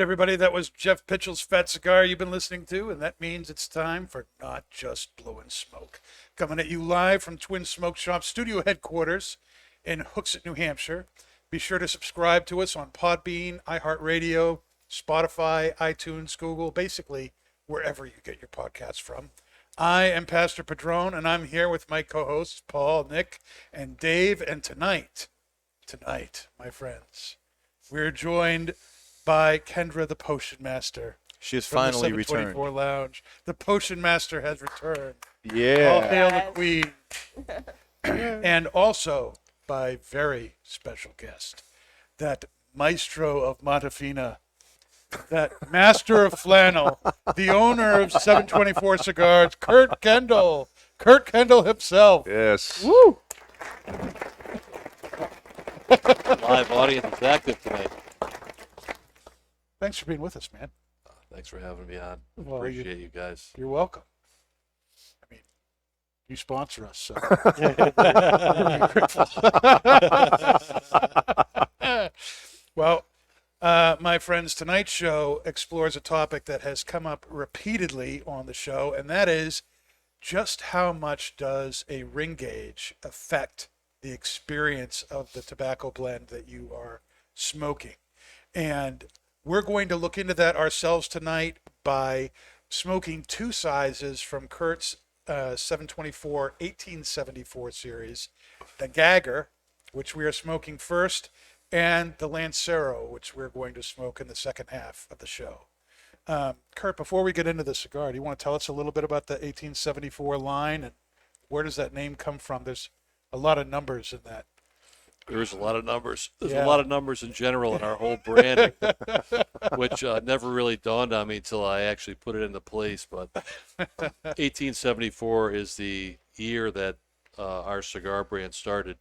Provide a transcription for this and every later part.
everybody, that was Jeff Pitchell's Fat Cigar you've been listening to, and that means it's time for Not Just Blowing Smoke. Coming at you live from Twin Smoke Shop studio headquarters in Hooksett, New Hampshire. Be sure to subscribe to us on Podbean, iHeartRadio, Spotify, iTunes, Google, basically wherever you get your podcasts from. I am Pastor Padron, and I'm here with my co-hosts, Paul, Nick, and Dave. And tonight, my friends, we're joined by Kendra the Potion Master. She has from finally the 724 returned. Lounge. The Potion Master has returned. Yeah. All hail the Queen. And also by very special guest, that Maestro of Mata Fina, that Master of Flannel, the owner of 724 Cigars, Kurt Kendall. Kurt Kendall himself. Yes. Woo! Live audience is active tonight. Thanks for being with us, man. Thanks for having me on. Well, Appreciate you guys. You're welcome. I mean, you sponsor us, so. Well, my friends, tonight's show explores a topic that has come up repeatedly on the show, and that is just how much does a ring gauge affect the experience of the tobacco blend that you are smoking? And we're going to look into that ourselves tonight by smoking two sizes from Kurt's 724 1874 series, the Gagger, which we are smoking first, and the Lancero, which we're going to smoke in the second half of the show. Kurt, before we get into the cigar, do you want to tell us a little bit about the 1874 line and where does that name come from? There's a lot of numbers in that. There's a lot of numbers. There's Yeah. a lot of numbers in general in our whole brand, which never really dawned on me until I actually put it into place. But 1874 is the year that our cigar brand started.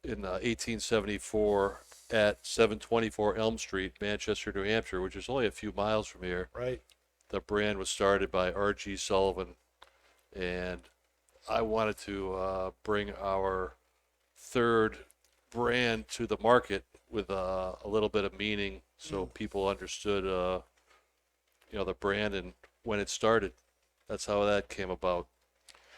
In 1874 at 724 Elm Street, Manchester, New Hampshire, which is only a few miles from here. Right. The brand was started by R.G. Sullivan, and I wanted to bring our third brand to the market with a little bit of meaning, so people understood, the brand and when it started. That's how that came about.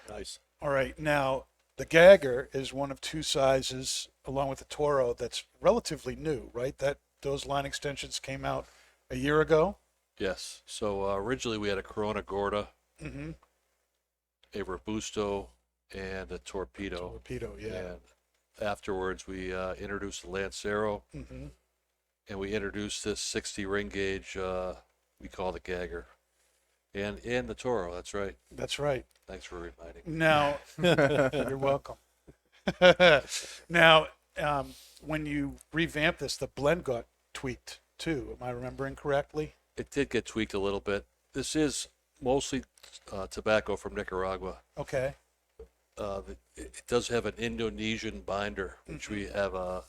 Nice. All right. Now, the Gagger is one of two sizes, along with the Toro, that's relatively new, right? Those line extensions came out a year ago. Yes. So originally we had a Corona Gorda, Mm-hmm. a Robusto, and a Torpedo. Torpedo, yeah. And afterwards we introduced the Lancero, Mm-hmm. and we introduced this 60 ring gauge we call the Gagger, and the Toro. That's right. That's right. Thanks for reminding me. Now, you're welcome. Now, when you revamped this, the blend got tweaked too. Am I remembering correctly? It did get tweaked a little bit. This is mostly tobacco from Nicaragua. Okay. It does have an Indonesian binder, which we have a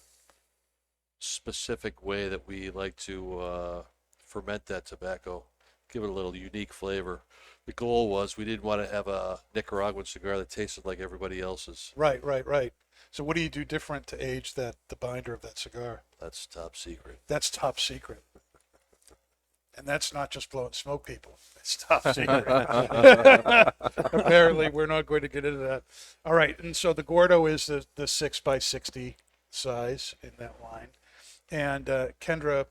specific way that we like to ferment that tobacco, give it a little unique flavor. The goal was we didn't want to have a Nicaraguan cigar that tasted like everybody else's. Right. So what do you do different to age the binder of that cigar? That's top secret. That's top secret. And that's not just blowing smoke, people. It's top secret. Apparently, we're not going to get into that. All right. And so the Gordo is the 6x60 size in that line. And Kendra,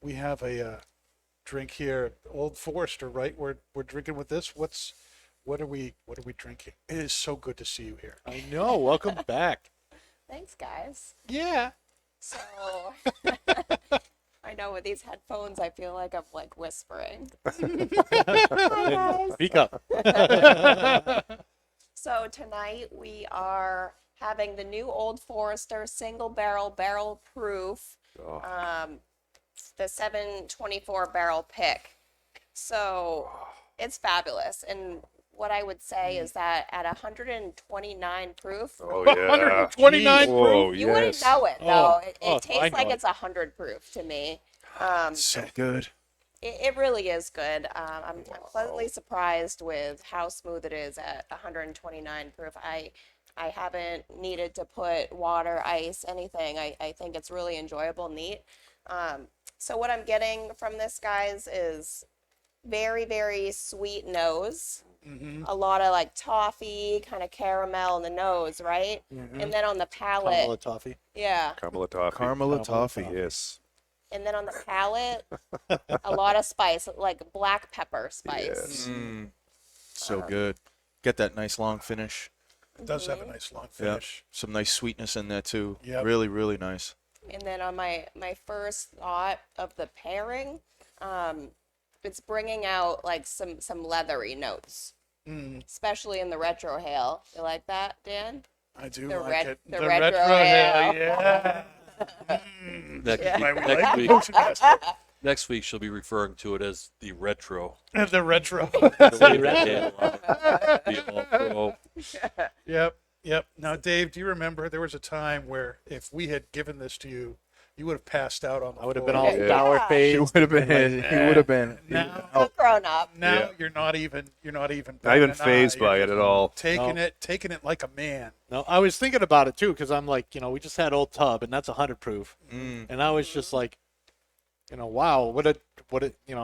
we have a drink here, Old Forester, right? We're drinking with this. What are we drinking? It is so good to see you here. I know. Welcome back. Thanks, guys. Yeah. So, I know with these headphones, I feel like I'm like whispering. Hi, guys. Speak up. So tonight we are having the new Old Forester single barrel proof, the 724 barrel pick. So it's fabulous. And what I would say is that at 129 proof, Oh yeah. 129 Whoa, proof. you wouldn't yes. know it though. It I tastes know like it. it's 100 proof to me. So good. It really is good. I'm pleasantly surprised with how smooth it is at 129 proof. I haven't needed to put water, ice, anything. I think it's really enjoyable, neat. So what I'm getting from this, guys, is very, very sweet nose. A lot of like toffee, kind of caramel in the nose, right? And then on the palate, Caramel toffee. yeah. Caramel toffee. Caramel toffee. toffee. Yes. And then on the palate, a lot of spice, like black pepper spice. Yes. So good. Get that nice long finish. It does have a nice long Yeah. finish. Some nice sweetness in there too. Yep. Really, really nice. And then on my first thought of the pairing, it's bringing out like some leathery notes, especially in the retro hail. You like that, Dan? I do The like ret- it. the retro hail, hail. yeah. Next, Why we next like week, Potion Master. next week she'll be referring to it as the retro. The retro. The all-pro. Yep. Yep. Now, Dave, do you remember there was a time where if we had given this to you, you would have passed out on the I would have floor. been all sour He faced. would have been. He would have been. Now, Grown up. now Yeah. you're not even Not even batting an phased eye. by You're it at all. taking it like a man. No, I was thinking about it too because I'm like, we just had Old Tub and that's 100 proof, and I was just like, wow, what a,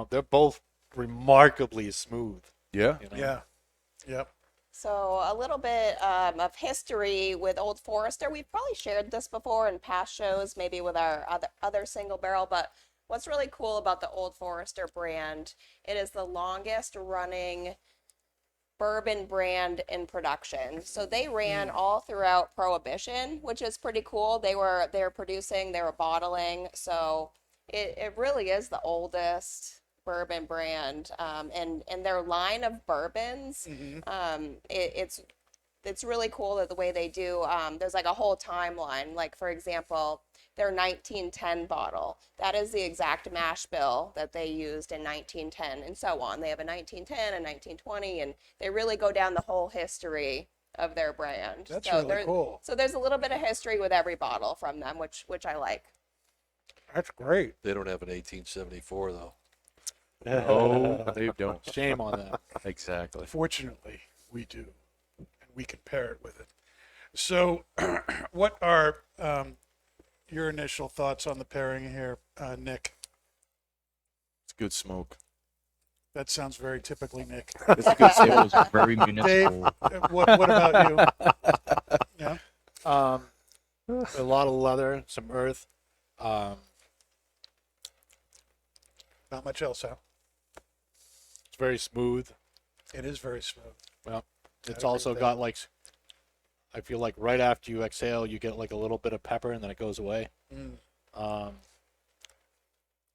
they're both remarkably smooth. Yeah. Yeah. Yep. So a little bit of history with Old Forester. We've probably shared this before in past shows, maybe with our other single barrel. But what's really cool about the Old Forester brand, it is the longest running bourbon brand in production. So they ran all throughout Prohibition, which is pretty cool. They were producing, they were bottling. So it really is the oldest bourbon brand, and their line of bourbons, it's really cool that the way they do, there's like a whole timeline. Like, for example, their 1910 bottle, that is the exact mash bill that they used in 1910, and so on. They have a 1910 and 1920, and they really go down the whole history of their brand. That's so really cool. So there's a little bit of history with every bottle from them, which I like. That's great. They don't have an 1874 though. Oh, they don't. Shame on that. Exactly. Fortunately, we do, and we can pair it with it. So, what are your initial thoughts on the pairing here, Nick? It's good smoke. That sounds very typically Nick. It's a good sip. It was very Dave, municipal. what about you? Yeah. A lot of leather, some earth. Not much else, huh? It's very smooth. It is very smooth. Well, it's agree also with got like, I feel like right after you exhale, you get like a little bit of pepper and then it goes away. And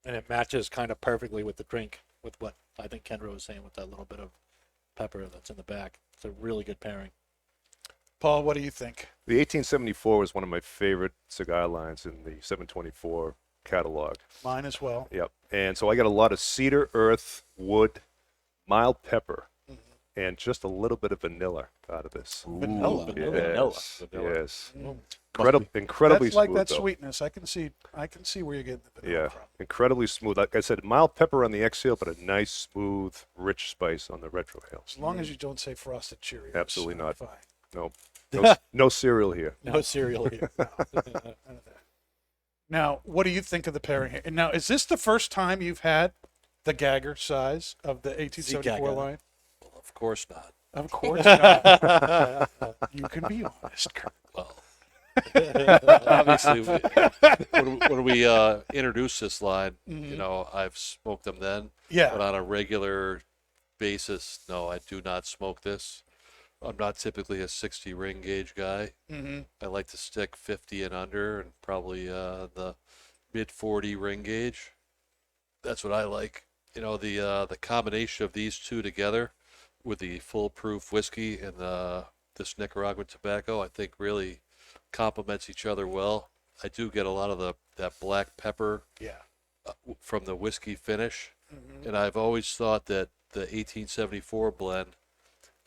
it matches kind of perfectly with the drink, with what I think Kendra was saying with that little bit of pepper that's in the back. It's a really good pairing. Paul, what do you think? The 1874 was one of my favorite cigar lines in the 724 catalog. Mine as well. Yep. And so I got a lot of cedar, earth, wood, mild pepper, and just a little bit of vanilla out of this. Vanilla. Yes. Vanilla. Yes. Incredibly That's like smooth, that though. sweetness. I can see where you're getting the vanilla Yeah, from. incredibly smooth. Like I said, mild pepper on the exhale, but a nice, smooth, rich spice on the retro hail. As long as you don't say frosted Cheerios. Absolutely I'm not. Fine. No cereal here. No cereal here. None of that. Now, what do you think of the pairing here? And now, is this the first time you've had the Gagger size of the 1874 Gagger. line? Of course not. Of course not. You can be honest, Kurt. Well, obviously, when we introduced this line, I've smoked them then. Yeah. But on a regular basis, no, I do not smoke this. I'm not typically a 60 ring gauge guy. I like to stick 50 and under, and probably the mid 40 ring gauge. That's what I like. The combination of these two together with the foolproof whiskey and this Nicaraguan tobacco, I think really complements each other well. I do get a lot of that black pepper Yeah. from the whiskey finish, and I've always thought that the 1874 blend,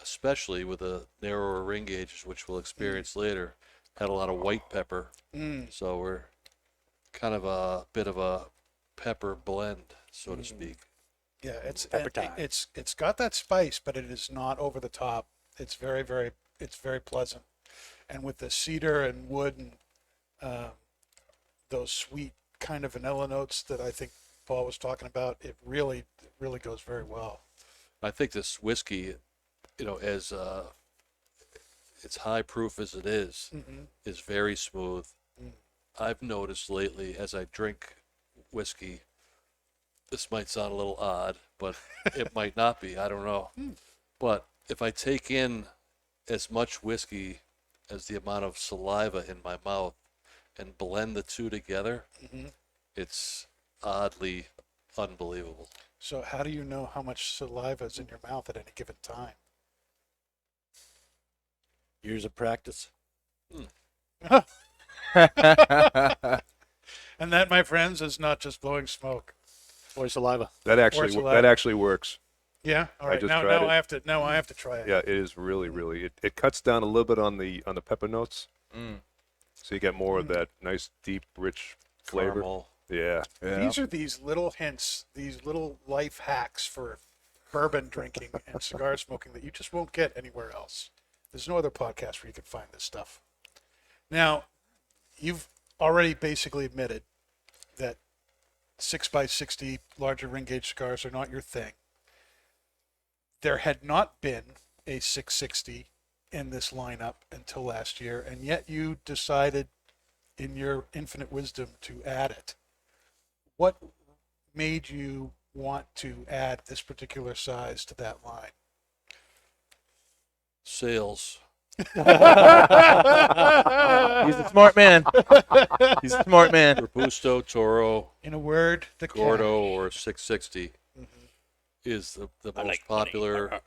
especially with the narrower ring gauges, which we'll experience later, had a lot of white pepper. So we're kind of a bit of a pepper blend, so to speak. Yeah, it's time. it's got that spice, but it is not over the top. It's very, very, it's very pleasant. and with the cedar and wood and those sweet kind of vanilla notes that I think Paul was talking about, it really goes very well. I think this whiskey, as it's high proof as it is very smooth. I've noticed lately as I drink whiskey, this might sound a little odd, but it might not be. I don't know. But if I take in as much whiskey as the amount of saliva in my mouth and blend the two together, it's oddly unbelievable. So how do you know how much saliva is in your mouth at any given time? Years of practice. And that, my friends, is not just blowing smoke. Or saliva. That actually works. Yeah. All right. just Now tried it. I have to try it. Yeah, it is really. It cuts down a little bit on the pepper notes, so you get more of that nice, deep, rich flavor. Caramel. Yeah. These are these little hints, these little life hacks for bourbon drinking and cigar smoking that you just won't get anywhere else. There's no other podcast where you can find this stuff. Now, you've already basically admitted that 6x60 larger ring gauge cigars are not your thing. There had not been a 660 in this lineup until last year, and yet you decided in your infinite wisdom to add it. What made you want to add this particular size to that line? Sales. He's a smart man. He's a smart man. Robusto, Toro, In a word, the Gordo, cash. or 660 is the most popular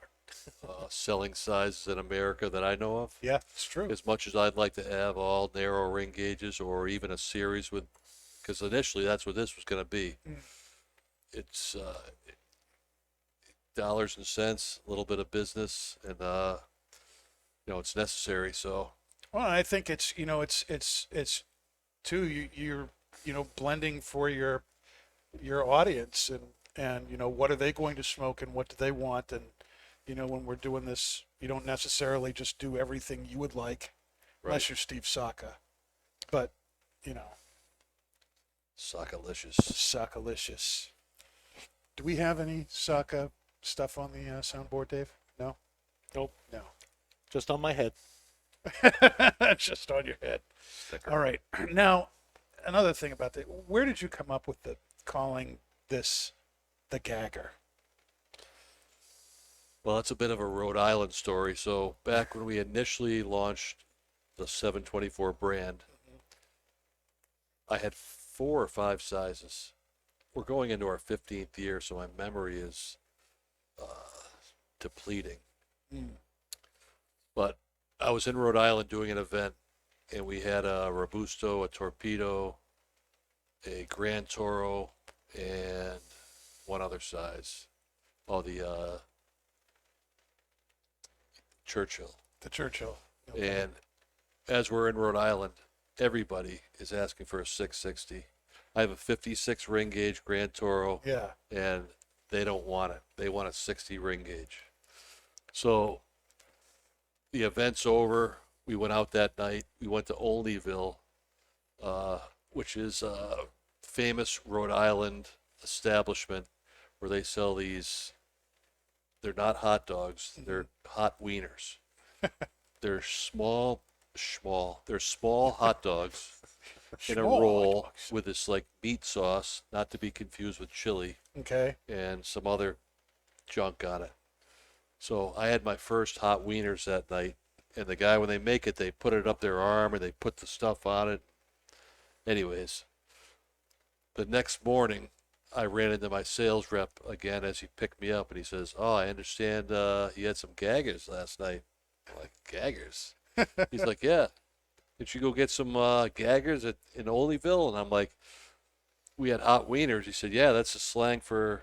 selling sizes in America that I know of. Yeah, it's true. As much as I'd like to have all narrow ring gauges or even a series with, because initially that's what this was going to be. It's dollars and cents, a little bit of business, and it's necessary. So Well, I think it's it's too you're blending for your audience and what are they going to smoke and what do they want, and when we're doing this, you don't necessarily just do everything you would like, unless you're Steve Saka, but Sakalicious. Sakalicious. Do we have any Saka stuff on the soundboard, Dave? No. Nope. No. Just on my head. Just on your head. All right. Now, another thing about that, where did you come up with calling this the Gagger? Well, that's a bit of a Rhode Island story. So back when we initially launched the 724 brand, I had 4 or 5 sizes. We're going into our 15th year, so my memory is depleting. But I was in Rhode Island doing an event, and we had a Robusto, a Torpedo, a Grand Toro, and one other size. Oh, the Churchill. The Churchill. Okay. And as we're in Rhode Island, everybody is asking for a 660. I have a 56 ring gauge Grand Toro, Yeah. and they don't want it. They want a 60 ring gauge. So the event's over. We went out that night. We went to Olneyville, which is a famous Rhode Island establishment where they sell these. They're not hot dogs. They're hot wieners. They're small. They're small hot dogs in a Small hot roll dogs. with this like meat sauce, not to be confused with chili, Okay. and some other junk on it. So I had my first hot wieners that night, and the guy, when they make it, they put it up their arm and they put the stuff on it. Anyways, the next morning, I ran into my sales rep again as he picked me up, and he says, "Oh, I understand you had some Gaggers last night." I'm like, "Gaggers?" He's like, "Yeah. Did you go get some Gaggers in Olneyville?" And I'm like, "We had hot wieners." He said, "Yeah, that's a slang for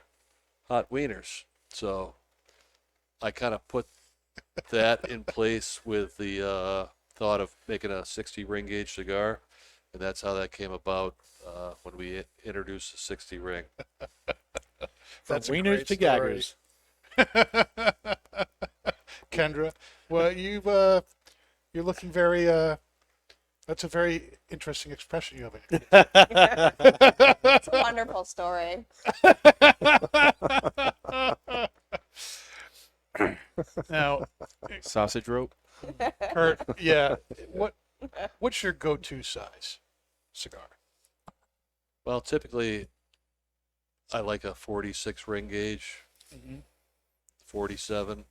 hot wieners." So I kind of put that in place with the thought of making a 60 ring gauge cigar, and that's how that came about when we introduced the 60 ring. That's a Wieners great to story. Gaggers. Kendra, well, you've You're looking very. That's a very interesting expression you have. It's a wonderful story. Now, Sausage rope. Kurt, yeah, what's your go-to size cigar? Well, typically, I like a 46 ring gauge, 47.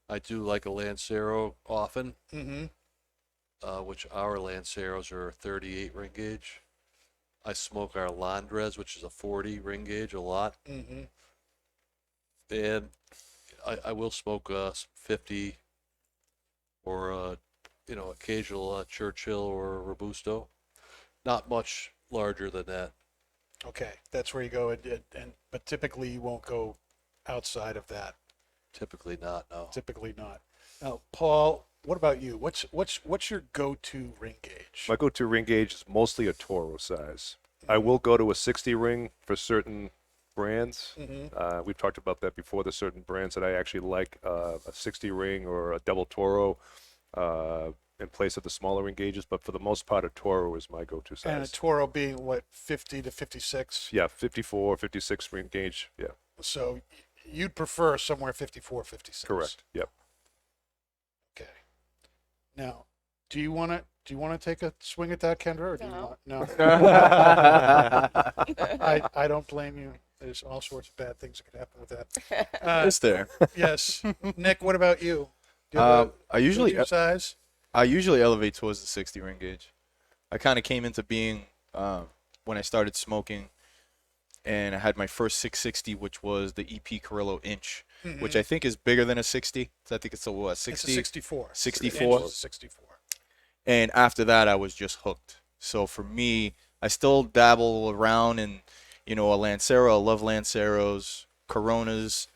I do like a Lancero often, which our Lanceros are 38 ring gauge. I smoke our Landres, which is a 40 ring gauge, a lot. And I will smoke a 50 or a, occasional Churchill or a Robusto. Not much larger than that. Okay, that's where you go, but typically you won't go outside of that. Typically not, no. Typically not. Now, Paul, what about you? What's your go-to ring gauge? My go-to ring gauge is mostly a Toro size. I will go to a 60 ring for certain brands. We've talked about that before. There's certain brands that I actually like, a 60 ring or a double Toro in place of the smaller ring gauges. But for the most part, a Toro is my go-to size. And a Toro being what, 50 to 56? Yeah, 54, 56 ring gauge. Yeah, So you'd prefer somewhere 54, 56. correct. Yep. Okay. Now, do you want to take a swing at that, Kendra, or do you No. want no? I don't blame you. There's all sorts of bad things that could happen with that. Is there? Yes. Nick, what about you? Do you have I usually go-to size? elevate towards the 60 ring gauge. I kind of came into being when I started smoking, and I had my first 660, which was the EP Carrillo Inch, which I think is bigger than a 60. So I think it's a what, 60? It's a 64. 64? Inch is a 64. And after that, I was just hooked. So for me, I still dabble around in, a Lancero. I love Lanceros, Coronas,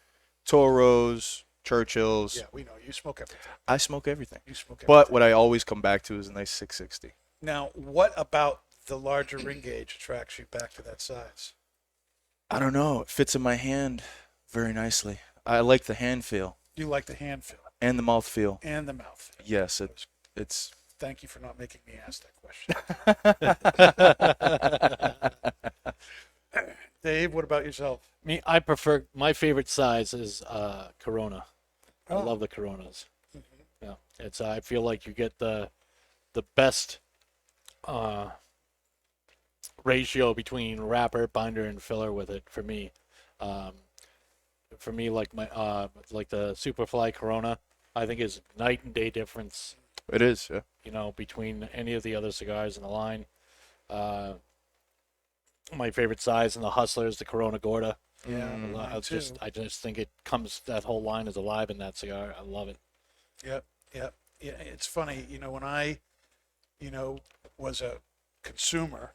Toros, Churchills. Yeah, we know you smoke everything. I smoke everything. You smoke everything. But what I always come back to is a nice 660. Now, what about the larger ring gauge attracts you back to that size? I don't know. It fits in my hand very nicely. I like the hand feel You like the hand feel and the mouth feel. and the mouth feel. Yes, it's. Thank you for not making me ask that question. Dave, what about yourself? I prefer, my favorite size is Corona. I Oh. love the Coronas. Yeah, it's I feel like you get the best ratio between wrapper, binder, and filler with it for me. Like my like the Superfly Corona, I think is night and day difference. It is. Yeah. Between any of the other cigars in the line. My favorite size in the Hustler is the Corona Gorda. Yeah, mine I too. just think it comes, that whole line is alive in that cigar. I love it. Yep. Yeah, it's funny, when I, was a consumer,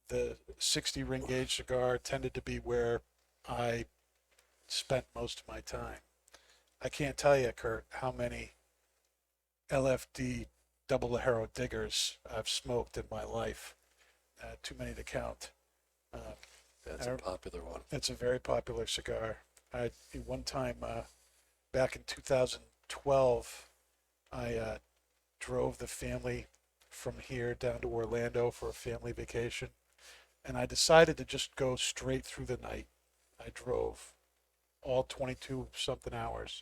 the 60 ring gauge cigar tended to be where I spent most of my time. I can't tell you, Kurt, how many LFD double Lajero diggers I've smoked in my life. Too many to count. That's a popular one. It's a very popular cigar. One time, back in 2012, I drove the family from here down to Orlando for a family vacation, and I decided to just go straight through the night. I drove all 22 something hours,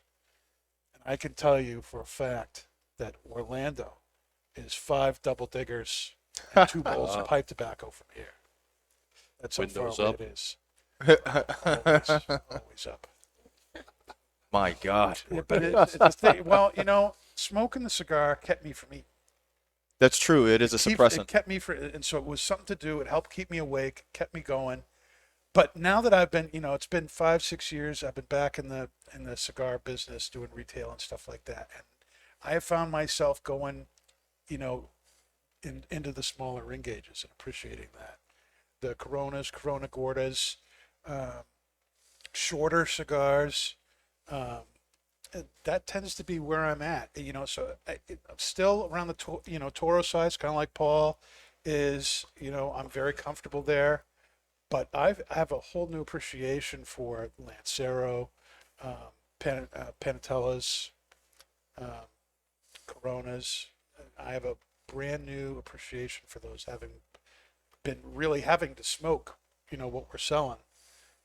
and I can tell you for a fact that Orlando is 5 double diggers and 2 bowls of pipe tobacco from here. That's how Windows far away up. it is. Always up. My God. Yeah, but it's the thing. Well, smoking the cigar kept me from eating. That's true. It is a It suppressant. kept me and so it was something to do. It helped keep me awake, kept me going. But now that I've been, it's been 5-6 years. I've been back in the cigar business, doing retail and stuff like that, and I have found myself going, into the smaller ring gauges and appreciating that. The Coronas, Corona Gordas, shorter cigars. That tends to be where I'm at. So I'm still around the Toro size, kind of like Paul is. I'm very comfortable there, but I have a whole new appreciation for Lancero, Panatellas, Coronas. I have a brand new appreciation for those, having been really having to smoke, what we're selling.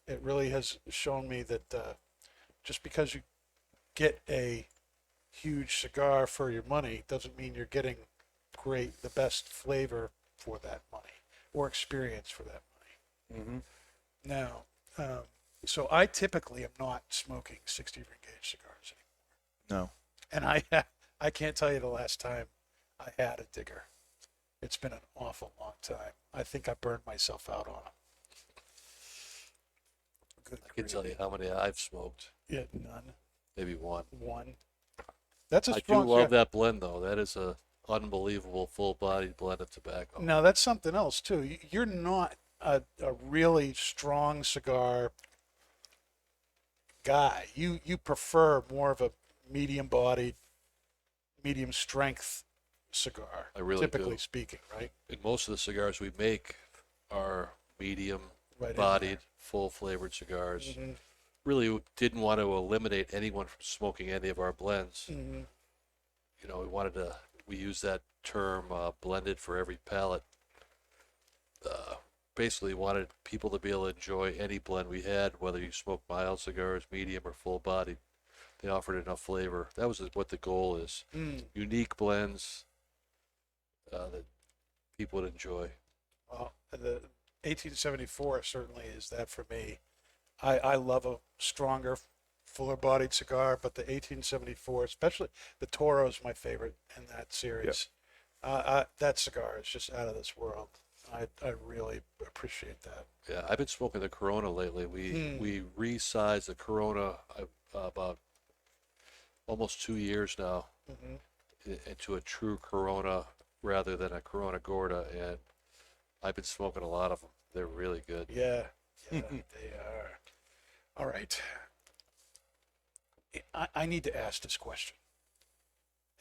It really has shown me that just because you get a huge cigar for your money doesn't mean you're getting the best flavor for that money or experience for that money. Mm-hmm. Now, so I typically am not smoking 60 ring gauge cigars anymore. No. And I can't tell you the last time I had a digger. It's been an awful long time. I think I burned myself out on them. Good I can tell you how many I've smoked. Yeah, none. Maybe one. One. That's a I do strong. love that blend, though. That is a unbelievable full-bodied blend of tobacco. Now that's something else too. You're not a really strong cigar guy. You prefer more of a medium-bodied, medium-strength cigar. I really typically do. speaking, right? And most of the cigars we make are medium-bodied, Right in there. full-flavored cigars. Mhm. Really didn't want to eliminate anyone from smoking any of our blends. Mhm. We use that term blended for every palate. Basically wanted people to be able to enjoy any blend we had, whether you smoke mild cigars, medium, or full-bodied. They offered enough flavor. That was what the goal is. Unique blends that people would enjoy. Well, the 1874 certainly is that for me. I love a stronger, fuller-bodied cigar, but the 1874, especially the Toro, is my favorite in that series. That cigar is just out of this world. I really appreciate that. Yeah, I've been smoking the Corona lately. We resized the Corona about almost 2 years now into a true Corona rather than a Corona Gorda, and I've been smoking a lot of them. They're really good. Yeah, they are. All right. I need to ask this question,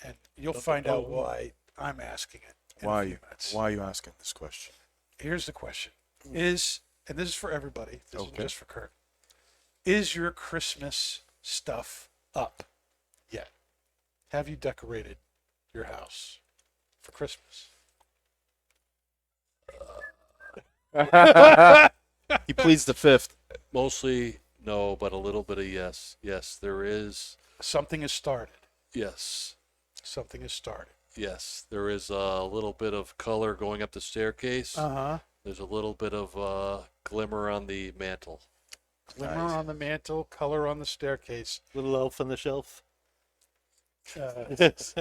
and you'll find out why I'm asking it in a few minutes. Why are you asking this question? Here's the question: and this is for everybody. This isn't Okay. just for Kurt. Is your Christmas stuff up yet? Have you decorated your house for Christmas? He pleads the fifth. Mostly no, but a little bit of yes. Yes, there is. Something has started. Yes. Something has started. Yes, there is a little bit of color going up the staircase. Uh-huh. There's a little bit of glimmer on the mantle. Glimmer Nice. on the mantle, color on the staircase. Little elf on the shelf. He's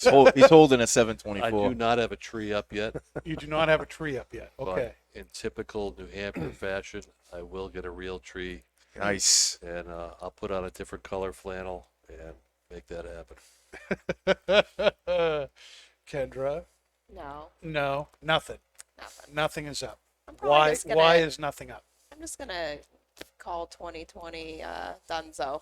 holding a I 724. do not have a tree up yet, You do not have a tree up yet. Okay. but in typical New Hampshire fashion, I will get a real tree, Nice. and I'll put on a different color flannel and make that happen. Kendra? No, No, nothing. nothing. Nothing is up. I'm probably Why? just gonna, Why is nothing up? I'm just gonna call 2020 Dunzo.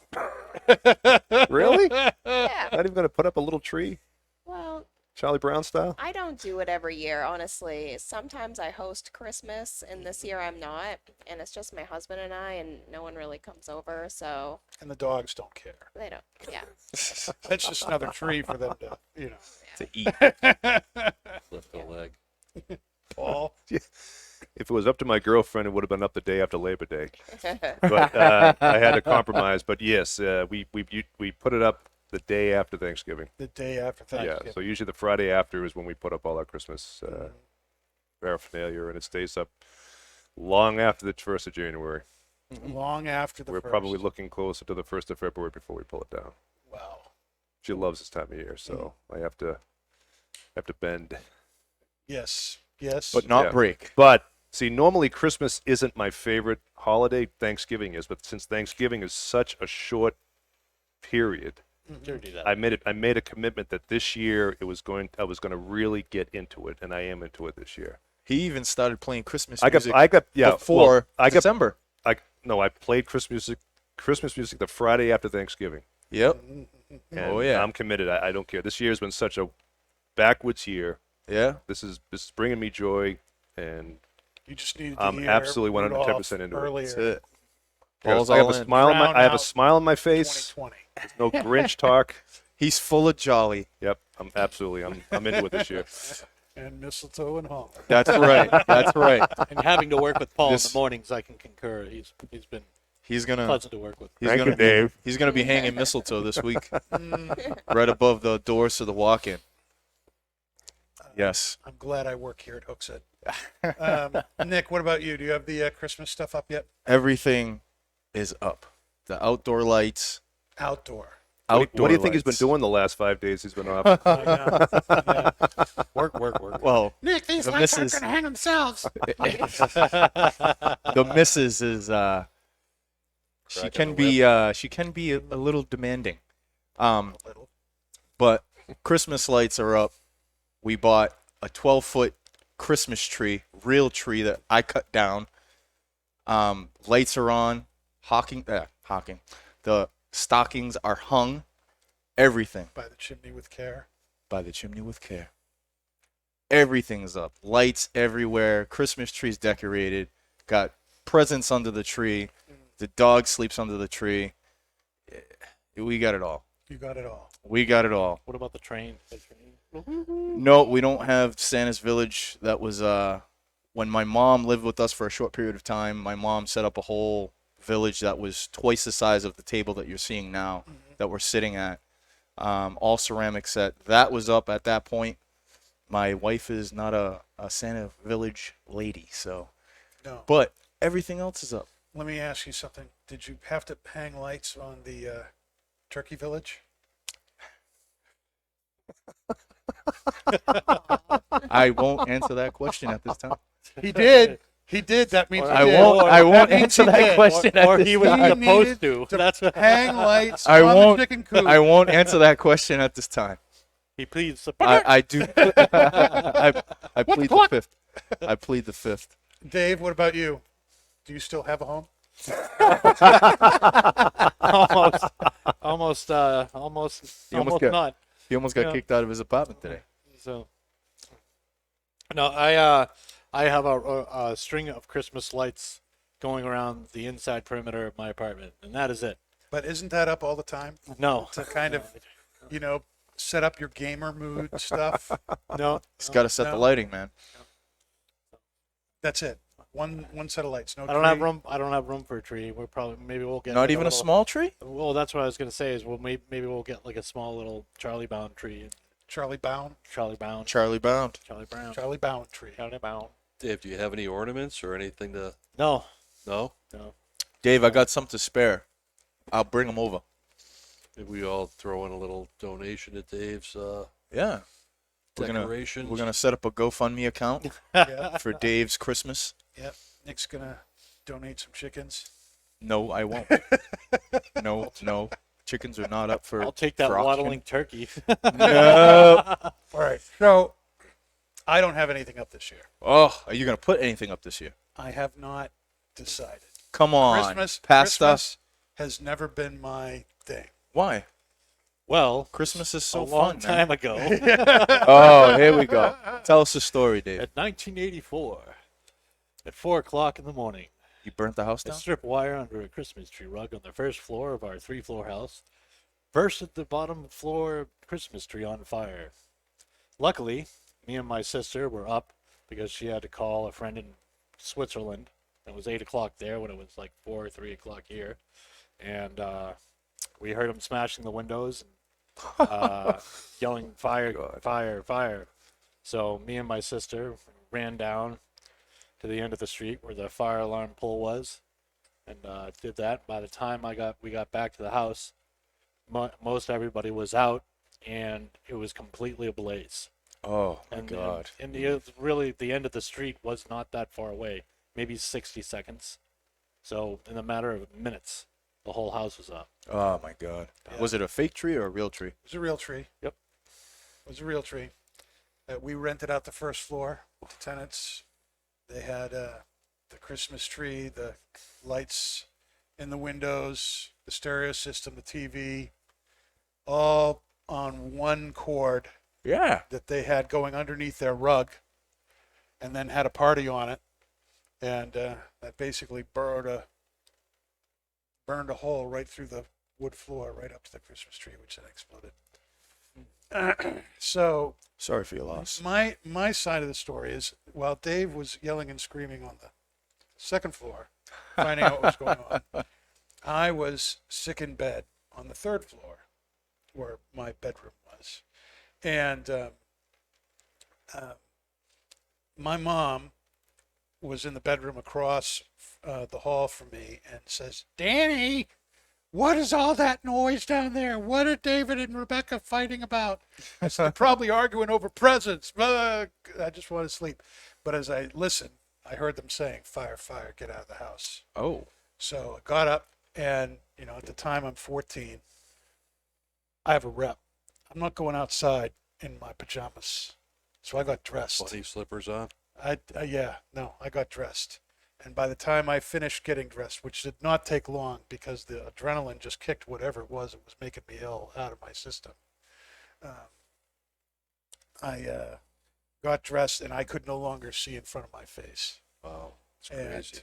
Really? Yeah. Not even going to put up a little tree, Well, Charlie Brown style? I don't do it every year, honestly. Sometimes I host Christmas, and this year I'm not, and it's just my husband and I, and no one really comes over, so And the dogs don't care. they don't. Yeah. That's just another tree for them to, To eat. Lift a leg. Paul. If it was up to my girlfriend, it would have been up the day after Labor Day. But I had to compromise. But yes, we put it up the day after Thanksgiving. The day after Thanksgiving. Yeah, so usually the Friday after is when we put up all our Christmas paraphernalia, and it stays up long after the 1st of January. Long after the We're first. probably looking closer to the 1st of February before we pull it down. Wow. She loves this time of year, so I have to bend. Yes. Yes. But not Yeah. break. But see, normally Christmas isn't my favorite holiday. Thanksgiving is, but since Thanksgiving is such a short period, I made a commitment that this year I was going to really get into it, and I am into it this year. He even started playing Christmas I music got before I got December. I played Christmas music the Friday after Thanksgiving. Yep. And Oh, yeah. I'm committed. I don't care. This year's been such a backwards year. Yeah. This is bringing me joy, and you just needed to I'm hear absolutely 110% Rudolph into it. earlier. That's it. I Paul's have all a in. smile on Drown I have a out smile on my face. 2020. No Grinch talk. He's full of jolly. Yep, I'm into it this year. And mistletoe and home. That's right. That's right. And having to work with Paul This- in the mornings, I can concur. He's been He's gonna pleasant to work with. Thank you, Dave. He's gonna be hanging mistletoe this week, right above the doors to the walk-in. Yes. I'm glad I work here at Hooksett. Nick, what about you? Do you have the Christmas stuff up yet? Everything is up. The outdoor lights. Outdoor. What do you think he's been lights. doing the last 5 days he's been off? Yeah. Work. Well, Nick, these The lights aren't missus- going to hang themselves. the missus is she Cracking can the be a little demanding. But Christmas lights are up. We bought a 12-foot Christmas tree, real tree that I cut down. Lights are on. Hawking. The stockings are hung. Everything By the chimney with care. by the chimney with care. Everything's up. Lights everywhere. Christmas trees decorated. Got presents under the tree. The dog sleeps under the tree. We got it all. You got it all. We got it all. What about the train? No, we don't have Santa's Village. That was when my mom lived with us for a short period of time. My mom set up a whole village that was twice the size of the table that you're seeing now that we're sitting at. All ceramic set. That was up at that point. My wife is not a Santa Village lady, so. No. But everything else is up. Let me ask you something. Did you have to hang lights on the Turkey Village? I won't answer that question at this time. He did. He did. That means he I did. won't means answer he that did. question Or at he this was time. supposed needed to. That's what Hang lights I on won't- the chicken coop. I won't answer that question at this time. he pleads. I do. I plead the fifth. I plead the fifth. Dave, what about you? Do you still have a home? almost He almost got- not. He almost got Yeah. kicked out of his apartment today. So, no, I have a string of Christmas lights going around the inside perimeter of my apartment, and that is it. But isn't that up all the time No, to kind of, set up your gamer mood stuff? no, He's got to set the No. lighting, man. That's it. One set of lights. No. I don't have tree. room. I don't have room for a tree. Maybe we'll get Not like even a little- small tree? Well, that's what I was gonna say. Is maybe we'll get like a small little Charlie Bound tree. Charlie Bound. Charlie Bound. Charlie Bound. Charlie Brown. Charlie Bound tree. Charlie Bound. Dave, do you have any ornaments or anything to? No, No. no. Dave, I got some to spare. I'll bring them over. Maybe we all throw in a little donation to Dave's Yeah. decorations. We're gonna set up a GoFundMe account Yeah. for Dave's Christmas. Yep. Nick's gonna donate some chickens. No, I won't. No. Chickens are not up for. I'll take that for auction. waddling turkey. No. All right. So I don't have anything up this year. Oh, are you gonna put anything up this year? I have not decided. Come on. Christmas has never been my thing. Why? Well, Christmas is a so long fun, man. time ago, Oh, here we go. Tell us the story, Dave. at 1984, at 4 o'clock in the morning, You burnt the house a down? strip wire under a Christmas tree rug on the first floor of our 3-floor house burst at the bottom floor Christmas tree on fire. Luckily, me and my sister were up because she had to call a friend in Switzerland. It was 8 o'clock there when it was like 4 or 3 o'clock here. And we heard him smashing the windows and yelling, fire, fire, fire. So me and my sister ran down to the end of the street where the fire alarm pole was and did that. By the time we got back to the house, most everybody was out and it was completely ablaze. Oh, my And God. and the end of the street was not that far away, maybe 60 seconds. So in a matter of minutes, the whole house was up. Oh, my God. Yeah. Was it a fake tree or a real tree? It was a real tree. Yep. It was a real tree. We rented out the first floor to tenants. They had the Christmas tree, the lights in the windows, the stereo system, the TV, all on one cord Yeah. that they had going underneath their rug, and then had a party on it, and that basically burned a hole right through the wood floor, right up to the Christmas tree, which then exploded. So Sorry for your loss. my side of the story is, while Dave was yelling and screaming on the second floor, finding out what was going on, I was sick in bed on the third floor, where my bedroom was, and my mom was in the bedroom across the hall from me and says, "Danny, what is all that noise down there? What are David and Rebecca fighting about?" I said, "They're probably arguing over presents." I just want to sleep. But as I listened, I heard them saying, "Fire, fire, get out of the house." Oh. So I got up, and, at the time I'm 14, I have a rep. I'm not going outside in my pajamas. So I got dressed. Bunny slippers on. I got dressed. And by the time I finished getting dressed, which did not take long because the adrenaline just kicked whatever it was making me ill out of my system. I got dressed and I could no longer see in front of my face. Wow, it's And crazy.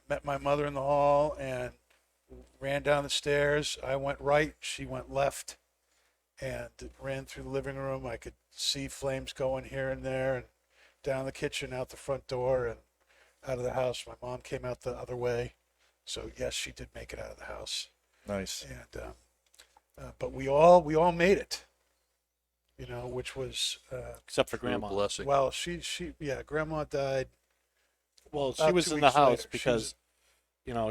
met my mother in the hall and ran down the stairs. I went right, she went left, and ran through the living room. I could see flames going here and there, and down the kitchen, out the front door, and out of the house. My mom came out the other way, so yes, she did make it out of the house. Nice. And but we all made it, which was Except for True Grandma. blessing. well, she Grandma died. Well, she About was 2 in the weeks house later. She because,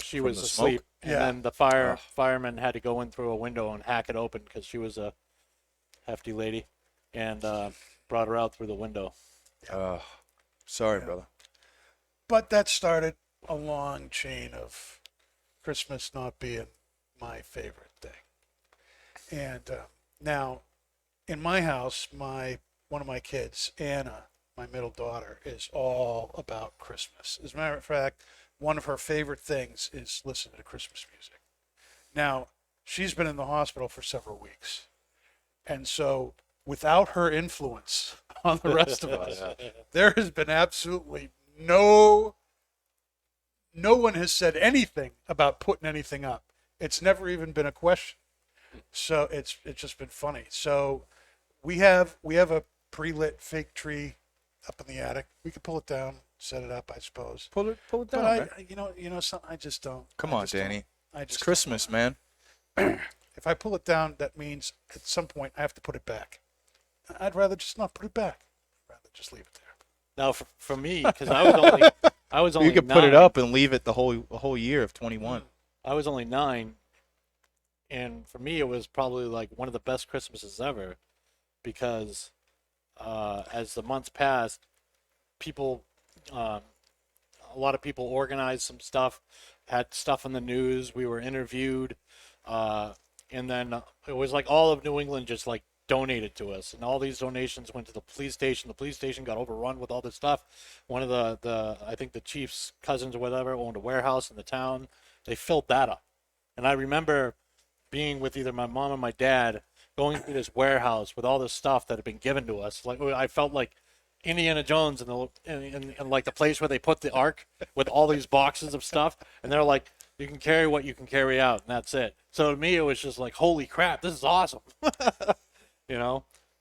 she From was the asleep. smoke? And Yeah. then the fireman had to go in through a window and hack it open because she was a hefty lady, and brought her out through the window. Sorry, Yeah. brother. But that started a long chain of Christmas not being my favorite thing. And now, in my house, one of my kids, Anna, my middle daughter, is all about Christmas. As a matter of fact, one of her favorite things is listening to Christmas music. Now, she's been in the hospital for several weeks. And so, without her influence on the rest of us, there has been absolutely no one has said anything about putting anything up. It's never even been a question. So it's just been funny. So we have a pre-lit fake tree up in the attic. We could pull it down, set it up, I suppose. Pull it But down, man. something I just don't. Come I on, just don't- Danny. I It's just don't Christmas, man. If I pull it down, that means at some point I have to put it back. I'd rather just not put it back. I'd rather just leave it there. Now, for me, because I was only You could put it 9. up and leave it the whole year of 21. I was only 9, and for me, it was probably like one of the best Christmases ever, because as the months passed, people, a lot of people organized some stuff, had stuff in the news. We were interviewed, and then it was like all of New England just like donated to us, and all these donations went to the police station. The police station got overrun with all this stuff. One of the I think the chief's cousins or whatever owned a warehouse in the town. They filled that up, and I remember being with either my mom or my dad going through this warehouse with all this stuff that had been given to us. Like, I felt like Indiana Jones in like the place where they put the ark with all these boxes of stuff, and they're like, you can carry what you can carry out, and that's it. So to me, it was just like, holy crap, this is awesome.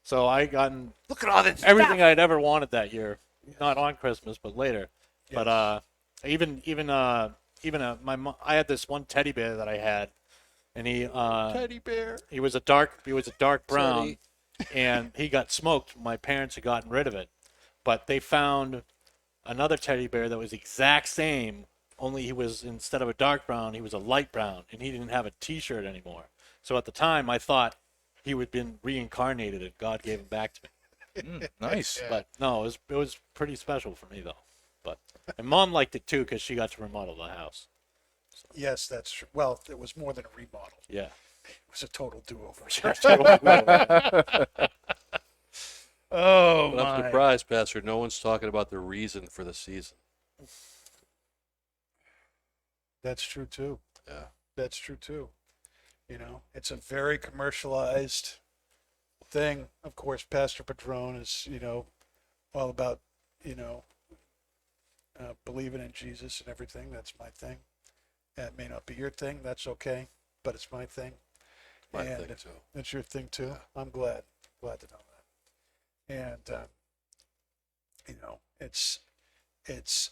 So I gotten Look at all this everything I'd ever wanted that year, not on Christmas, but later. Yes. But I had this one teddy bear that I had, and Teddy bear. he was a dark brown, and he got smoked. My parents had gotten rid of it, but they found another teddy bear that was the exact same, only he was, instead of a dark brown, he was a light brown, and he didn't have a T-shirt anymore. So at the time, I thought he had been reincarnated, and God gave him back to me. Nice. But no, it was pretty special for me though. But and Mom liked it too because she got to remodel the house. Yes, that's true. Well, it was more than a remodel. Yeah. It was a total do-over. Yeah. Oh But I'm my! surprised, Pastor, no one's talking about the reason for the season. That's true too. Yeah. That's true too. It's a very commercialized thing. Of course, Pastor Padron is, all about, believing in Jesus and everything. That's my thing. It may not be your thing. That's okay, but it's my thing. My And thing, too. it's your thing too. I'm glad to know that. And you know, it's it's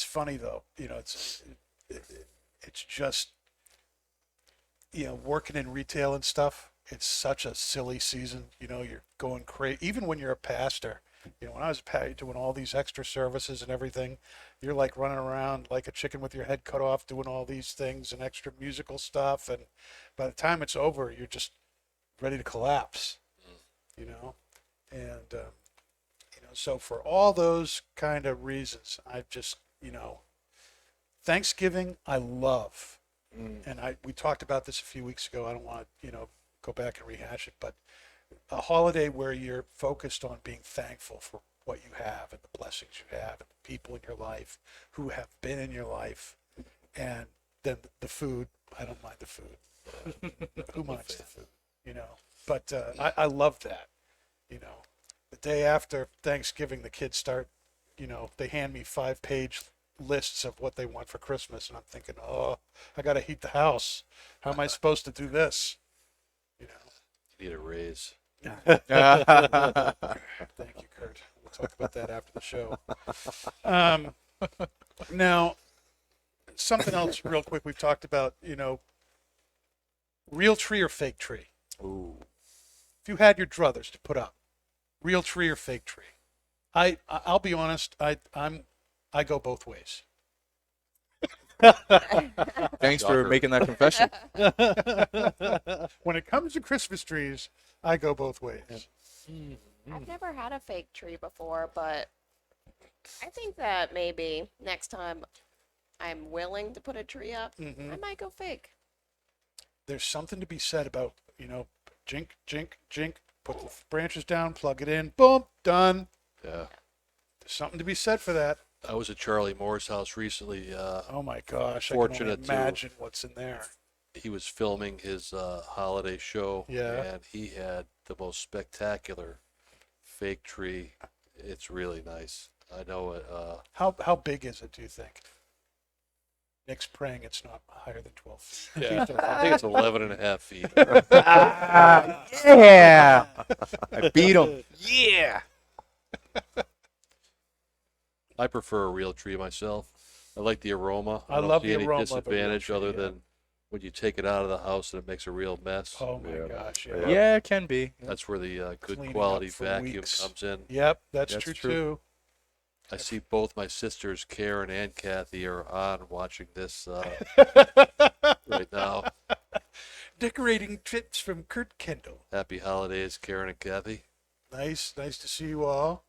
funny though. You know, it's just, you know, working in retail and stuff. It's such a silly season. You know, you're going crazy. Even when you're a pastor, you know, when I was a pastor doing all these extra services and everything, you're like running around like a chicken with your head cut off, doing all these things and extra musical stuff. And by the time it's over, you're just ready to collapse. You know, and you know, so for all those kind of reasons, I've just, you know, Thanksgiving I love, and we talked about this a few weeks ago. I don't want to, you know, go back and rehash it, but a holiday where you're focused on being thankful for what you have and the blessings you have and the people in your life who have been in your life, and then the food. I don't mind the food. Who minds the food? You know, but I love that. You know, the day after Thanksgiving, the kids start, you know, they hand me 5-page lists of what they want for Christmas, and I'm thinking, oh, I got to heat the house. How am I supposed to do this? You know. Need a raise. Thank you, Kurt. We'll talk about that after the show. Now, something else real quick. We've talked about, you know, real tree or fake tree. Ooh. If you had your druthers to put up, real tree or fake tree, I'll be honest. I go both ways. Thanks for making that confession. When it comes to Christmas trees, I go both ways. I've never had a fake tree before, but I think that maybe next time I'm willing to put a tree up, I might go fake. There's something to be said about, you know, jink, jink, jink, put the branches down, plug it in, boom, done. Yeah. There's something to be said for that. I was at Charlie Moore's house recently. Oh my gosh, I Fortunate can only imagine what's in there. He was filming his holiday show, Yeah. and he had the most spectacular fake tree. It's really nice. I know it. How big is it, do you think? Nick's praying it's not higher than 12 feet. Yeah, I think it's 11 and a half feet. Yeah. I beat him. Yeah. I prefer a real tree myself. I like the aroma. I don't love see the any aroma of a real disadvantage tree, other yeah. than when you take it out of the house and it makes a real mess. Oh my Yeah. gosh, yeah. Yeah, it can be. That's where the good Cleaning quality up for vacuum weeks. comes in. Yep, that's That's true, true. too. I see both my sisters, Karen and Kathy, are on watching this right now. Decorating tips from Kurt Kendall. Happy holidays, Karen and Kathy. Nice to see you all.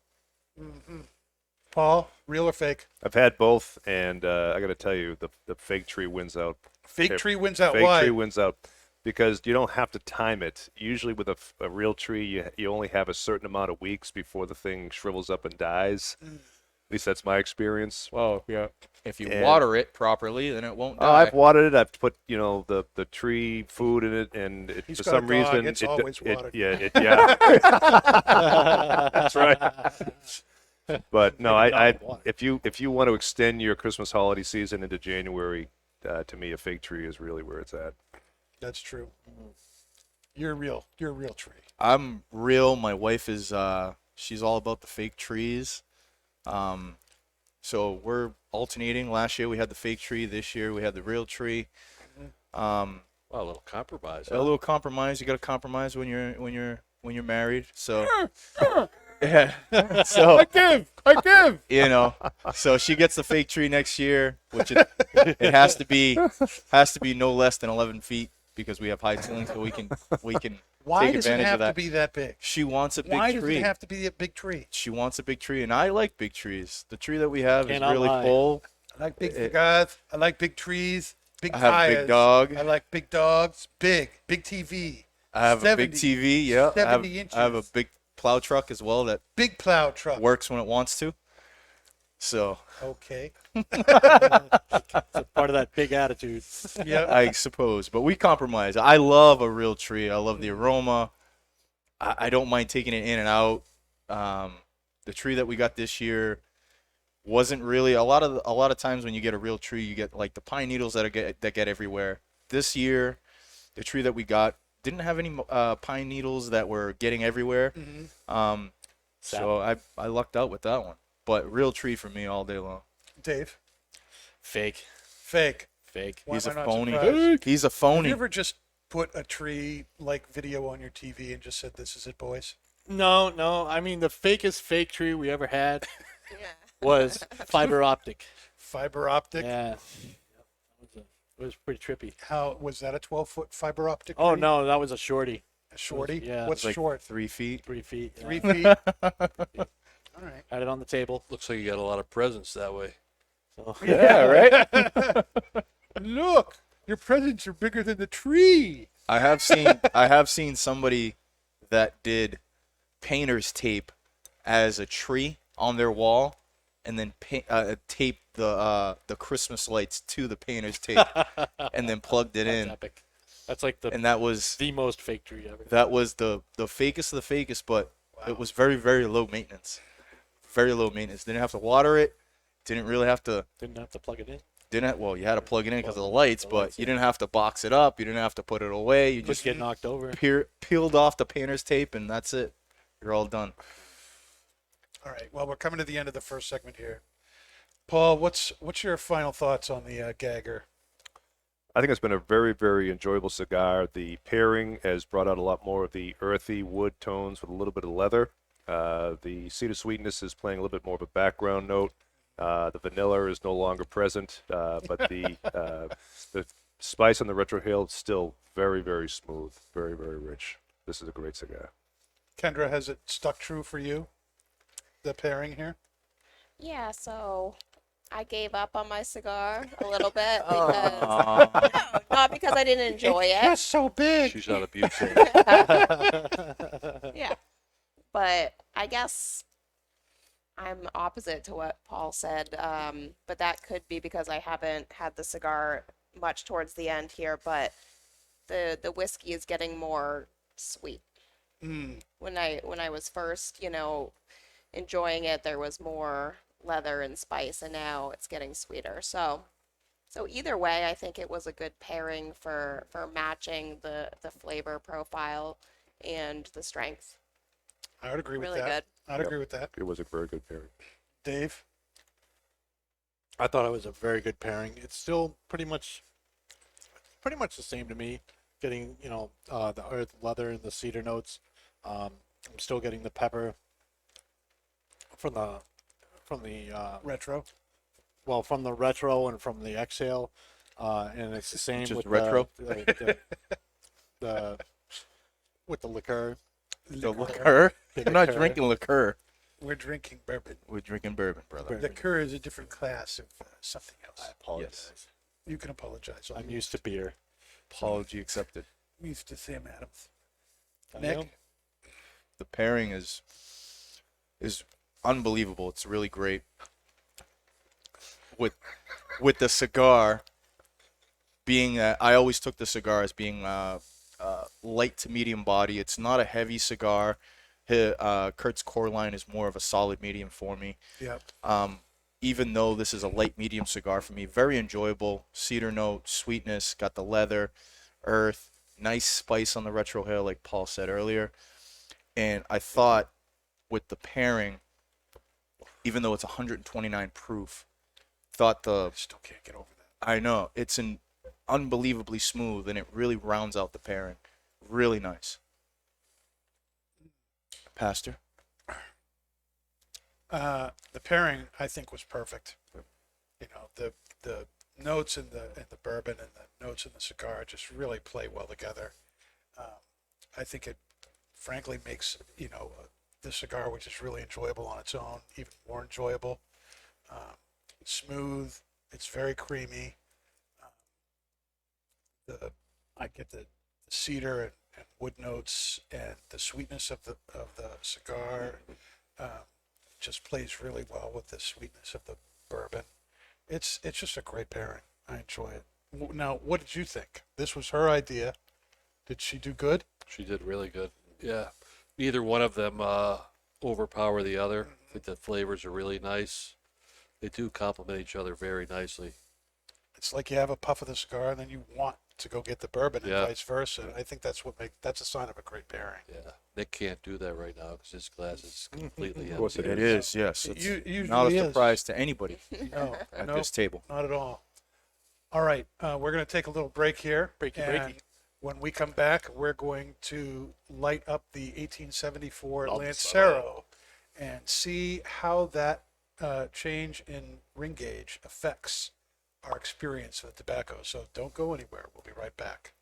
Paul, real or fake? I've had both, and I got to tell you, the fake tree wins out. Fake tree wins out. Fake Why? tree wins out because you don't have to time it. Usually with a real tree, you only have a certain amount of weeks before the thing shrivels up and dies. At least that's my experience. Well, yeah. If you And- water it properly, then it won't Oh, die. I've watered it. I've put the tree food in it, and He's for got some a dog, reason it's always watered. yeah. That's right. But no, if you want to extend your Christmas holiday season into January, to me a fake tree is really where it's at. That's true. You're real. You're a real tree. I'm real. My wife is she's all about the fake trees. So we're alternating. Last year we had the fake tree. This year we had the real tree. Wow, a little compromise. A little compromise. You got to compromise when you're married. So yeah. So I give. you know, so she gets the fake tree next year, which it has to be no less than 11 feet because we have high ceilings, so we can Why take does it advantage have of that. to be that big? She wants a big Why does tree. it have to be a big tree? She wants a big tree, and I like big trees. The tree that we have Cannot is really lie. full. I like big girth. I like big trees. Big I have a big tires. dog. I like big dogs. Big TV. I have a big 70 TV. Yeah, 70 I have a inches. big plow truck as well that Big plow truck. works when it wants to. So Okay. Part of that big attitude. Yeah. I suppose, but we compromise. I love a real tree. I love the aroma. I don't mind taking it in and out. The tree that we got this year wasn't really a lot of times when you get a real tree, you get like the pine needles that get everywhere. This year, the tree that we got didn't have any pine needles that were getting everywhere. So I lucked out with that one. But real tree for me all day long. Dave, Fake. fake. Fake. Why He's am a I not phony. surprised? He's a Have phony. you ever just put a tree like video on your TV and just said, "This is it, boys"? No, no. I mean, the fakest fake tree we ever had Yeah. was fiber optic. Fiber optic. Yeah. It was pretty trippy. How was that? A 12-foot fiber optic? Oh, tree? no, that was a shorty. A shorty. Yeah. What's It's like short? 3 feet. 3 feet. yeah. 3 feet. All right. Had it on the table. Looks like you got a lot of presents that way. So, Yeah, right? Look, your presents are bigger than the tree. I have seen somebody that did painter's tape as a tree on their wall and then tape the Christmas lights to the painter's tape and then plugged it that's in. epic. That's like And that was the most fake tree ever. the fakest of the fakest, but it was very, very low maintenance. Very low maintenance. Didn't have to water it. Didn't really have to. Didn't have to plug it in. Well, you had to plug it in because of the lights, the but lights, you yeah. didn't have to box it up. You didn't have to put it away. You Just just get knocked over. peeled off the painter's tape, and that's it. You're all done. All right. Well, we're coming to the end of the first segment here. Paul, what's your final thoughts on the Gagger? I think it's been a very, very enjoyable cigar. The pairing has brought out a lot more of the earthy wood tones with a little bit of leather. The cedar sweetness is playing a little bit more of a background note. The vanilla is no longer present, but the spice on the retrohale is still very, very smooth, very, very rich. This is a great cigar. Kendra, has it stuck true for you? The pairing here? Yeah, so I gave up on my cigar a little bit because no, not because I didn't enjoy it. so big. She's not abusive. Yeah. But I guess I'm opposite to what Paul said. But that could be because I haven't had the cigar much towards the end here, but the whiskey is getting more sweet. When I was first, enjoying it, there was more leather and spice, and now it's getting sweeter. So either way, I think it was a good pairing for matching the flavor profile and the strength. I would agree with Really that. good. I'd agree with that. It was a very good pairing. Dave? I thought it was a very good pairing. It's still pretty much the same to me. Getting the earth, leather, and the cedar notes. I'm still getting the pepper from the Retro? from the retro and from the exhale, and it's the same Just with retro? the with the liqueur. The liqueur? The We're not liqueur. drinking liqueur. We're drinking bourbon. We're drinking bourbon, brother. Liqueur is a different class of something else. I apologize. You can apologize. I'm used to beer. Apology accepted. We used to Sam Adams. I Nick? know. The pairing is unbelievable. It's really great. With the cigar being, I always took the cigar as being light to medium body. It's not a heavy cigar. Kurt's core line is more of a solid medium for me. Yep. Even though this is a light medium cigar for me, very enjoyable. Cedar note, sweetness, got the leather, earth, nice spice on the retrohale, like Paul said earlier. And I thought with the pairing, even though it's 129 proof, thought I still can't get over that. I know it's unbelievably smooth, and it really rounds out the pairing. Really nice. Pastor? The pairing, I think, was perfect. The notes in the bourbon and the notes in the cigar just really play well together. I think it, frankly, makes the cigar, which is really enjoyable on its own, even more enjoyable. It's smooth. It's very creamy. I get the cedar and wood notes, and the sweetness of the cigar just plays really well with the sweetness of the bourbon. It's just a great pairing. I enjoy it. Now, what did you think? This was her idea. Did she do good? She did really good. Yeah. Neither one of them overpower the other. I think the flavors are really nice. They do complement each other very nicely. It's like you have a puff of the cigar and then you want to go get the bourbon and Yeah. vice versa. I think that's a sign of a great pairing. Yeah, Nick can't do that right now because his glass is completely Of course empty. it It is, yes. It It's usually not a is. surprise to anybody No, at no, this table. not at all. All right, we're going to take a little break here. And when we come back, we're going to light up the 1874 Lancero and see how that change in ring gauge affects our experience with tobacco. So don't go anywhere. We'll be right back.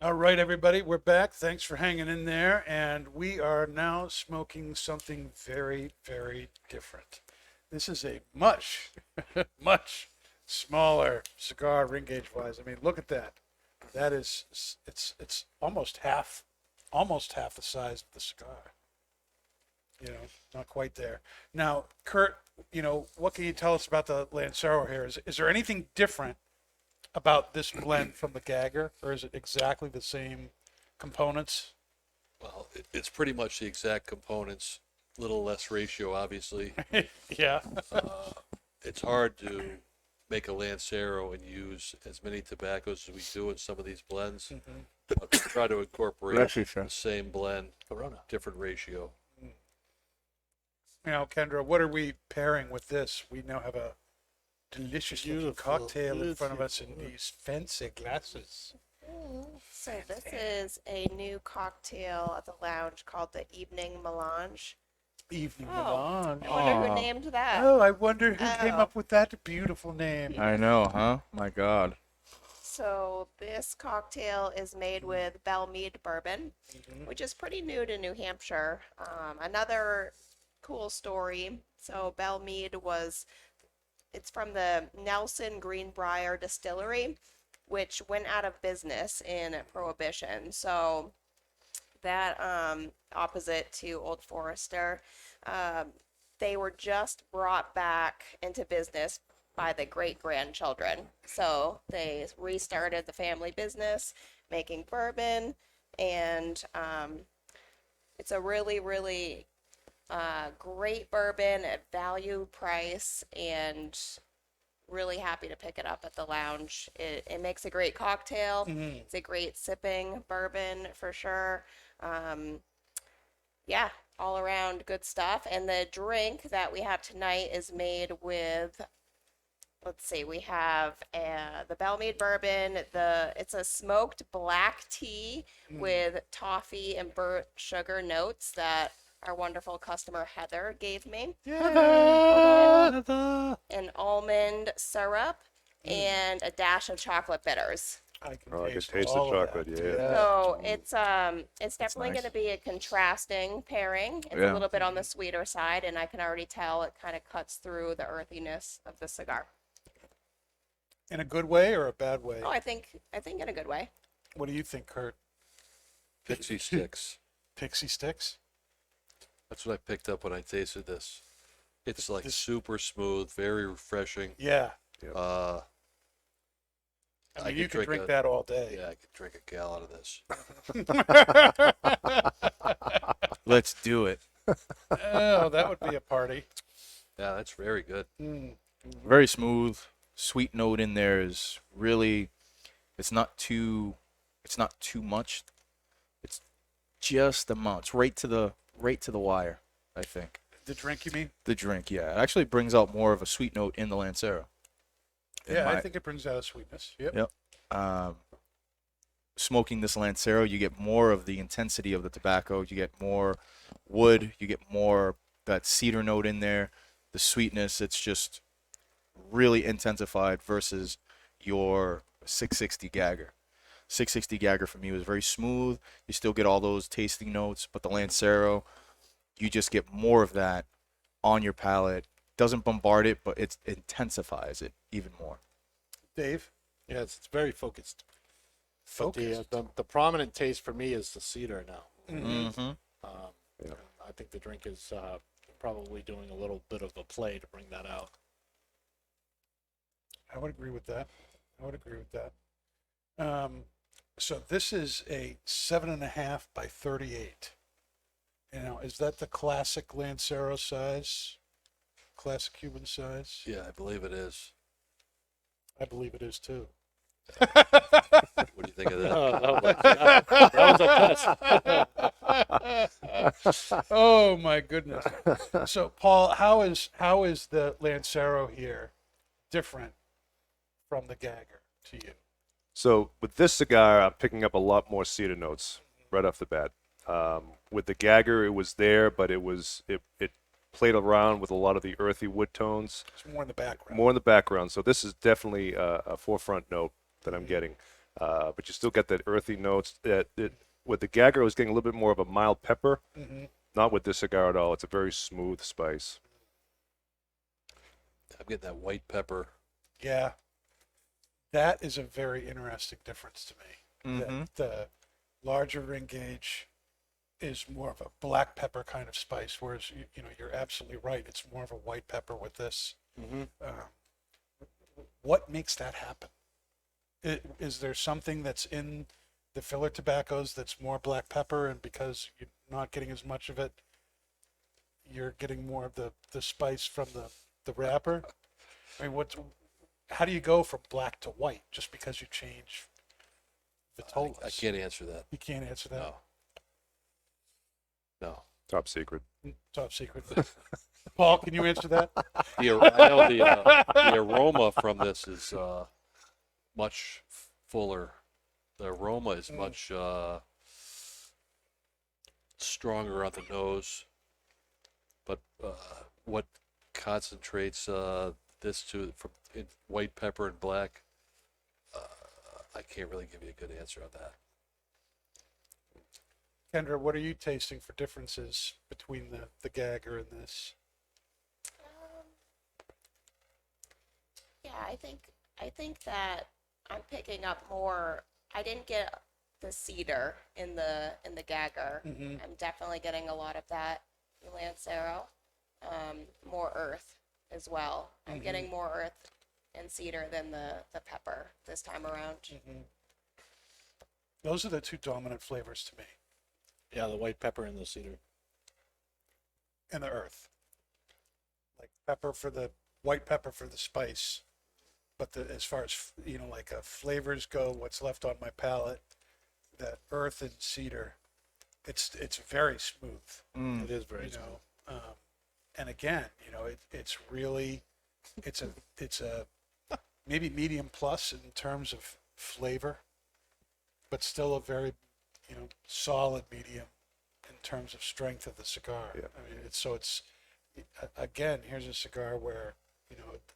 All right, everybody, we're back. Thanks for hanging in there. And we are now smoking something very, very different. This is a much, much smaller cigar ring gauge wise. I mean, look at that. That is, it's almost half the size of the cigar. You know, not quite there. Now, Kurt, you know, what can you tell us about the Lancero here? Is there anything different about this blend from the Gagger, or is it exactly the same components? Well, it's pretty much the exact components, little less ratio, obviously. Yeah. It's hard to make a Lancero and use as many tobaccos as we do in some of these blends, but we try to incorporate Bless you, sir. the same blend, different ratio. Now, Kendra, what are we pairing with this? We now have a delicious looking cocktail in front of us in these fancy glasses. So this is a new cocktail at the lounge called the Evening Melange. Evening Oh. Melange. I wonder who named that. Oh, I wonder who came Oh. up with that beautiful name. I know, huh? My God. So this cocktail is made with Belle Meade bourbon, which is pretty new to New Hampshire. Another cool story. So Belle Meade it's from the Nelson Greenbrier Distillery, which went out of business in Prohibition. So that opposite to Old Forester, they were just brought back into business by the great-grandchildren. So they restarted the family business, making bourbon, and it's a really, really great bourbon at value price, and really happy to pick it up at the lounge. It makes a great cocktail. It's a great sipping bourbon for sure. Yeah, all around good stuff. And the drink that we have tonight is made with, let's see, we have the Belle Meade bourbon. It's a smoked black tea with toffee and burnt sugar notes that our wonderful customer Heather gave me. An almond syrup and a dash of chocolate bitters. I can Oh, I can taste taste the all of chocolate, that. yeah. So it's definitely nice. going to be a contrasting pairing. It's a Yeah. little bit on the sweeter side, and I can already tell it kind of cuts through the earthiness of the cigar. In a good way or a bad way? Oh, I think in a good way. What do you think, Kurt? Pixie sticks. Pixie sticks? That's what I picked up when I tasted this. It's like This- super smooth, very refreshing. Yeah. Uh, I I mean, could you can drink drink a- that all day. yeah, I could drink a gallon of this. Let's do it. Oh, that would be a party. Yeah, that's very good. Very smooth. Sweet note in there is really, it's not too much. It's just the amount. It's right to the wire, I think. The drink, you mean? The drink, yeah. It actually brings out more of a sweet note in the Lancero. Yeah, I think it brings out a sweetness. Yep. Yep. Smoking this Lancero, you get more of the intensity of the tobacco. You get more wood. You get more that cedar note in there. The sweetness, it's just really intensified versus your 660 Gagger. 660 Gagger for me was very smooth. You still get all those tasting notes, but the Lancero, you just get more of that on your palate. Doesn't bombard it, but it intensifies it even more. Dave? Yeah, it's very focused. But Focused. the prominent taste for me is the cedar now. Mm-hmm. Yeah. I think the drink is probably doing a little bit of a play to bring that out. I would agree with that. So this is a 7.5 by 38. You know, is that the classic Lancero size? Classic Cuban size? Yeah, I believe it is. I believe it is too. What do you think of that? That was a test. Oh my goodness. So Paul, how is the Lancero here different from the Gagger to you? So with this cigar, I'm picking up a lot more cedar notes right off the bat. With the Gagger, it was there, but it played around with a lot of the earthy wood tones. It's more in the background. More in the background. So this is definitely a forefront note that I'm getting. But you still get that earthy notes. With the Gagger, I was getting a little bit more of a mild pepper. Not with this cigar at all. It's a very smooth spice. I'm getting that white pepper. Yeah. That is a very interesting difference to me. That the larger ring gauge is more of a black pepper kind of spice, whereas you're absolutely right. It's more of a white pepper with this. What makes that happen? Is there something that's in the filler tobaccos that's more black pepper, and because you're not getting as much of it, you're getting more of the spice from the wrapper? I mean, how do you go from black to white just because you change vitolas? I can't answer that. You can't answer that. No. Top secret. Top secret. Paul, can you answer that? I know the aroma from this is much fuller. The aroma is much stronger on the nose. But what concentrates this from white pepper and black? I can't really give you a good answer on that. Kendra, what are you tasting for differences between the Gagger and this? Yeah, I think that I'm picking up more. I didn't get the cedar in the Gagger. I'm definitely getting a lot of that in Lancero. More earth as well. I'm getting more earth and cedar than the pepper this time around. Those are the two dominant flavors to me, Yeah, the white pepper and the cedar. and the earth. Like pepper for the white pepper for the spice, but as far as like flavors go, what's left on my palate, that earth and cedar, it's very smooth. It is very smooth. And again, it's really, it's a maybe medium plus in terms of flavor, but still a very, solid medium in terms of strength of the cigar. Yeah. I mean, it's again, here's a cigar where,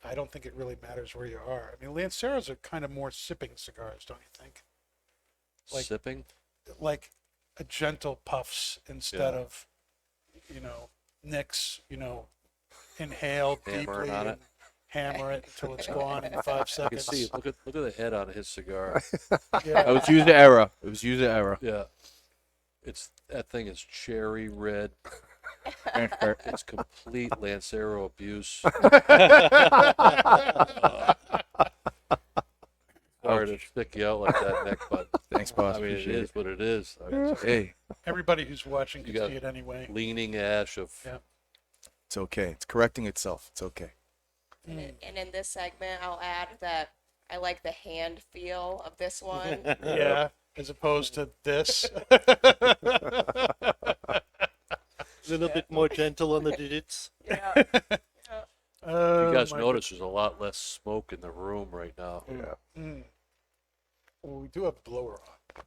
I don't think it really matters where you are. I mean, Lanceros are kind of more sipping cigars, don't you think? Like- Sipping? Like a gentle puffs instead of, nicks, inhale Hammer deeply on and it. hammer it until it's gone in 5 You can seconds. see, look at the head on his cigar. Yeah. It was user error. It was user error. Yeah. That thing is cherry red. It's complete Lancero abuse. Sorry to stick you out like that, Nick, but Thanks, boss. I mean, it Appreciate is what it is. I mean, it's Hey, Everybody who's watching can You got- see it anyway. leaning ash of Yeah. it's okay. It's correcting itself. It's okay. And in this segment, I'll add that I like the hand feel of this one. Yeah, as opposed to this. A little bit more gentle on the digits. Yeah. you guys my notice there's a lot less smoke in the room right now. Yeah. Well, we do have a blower on.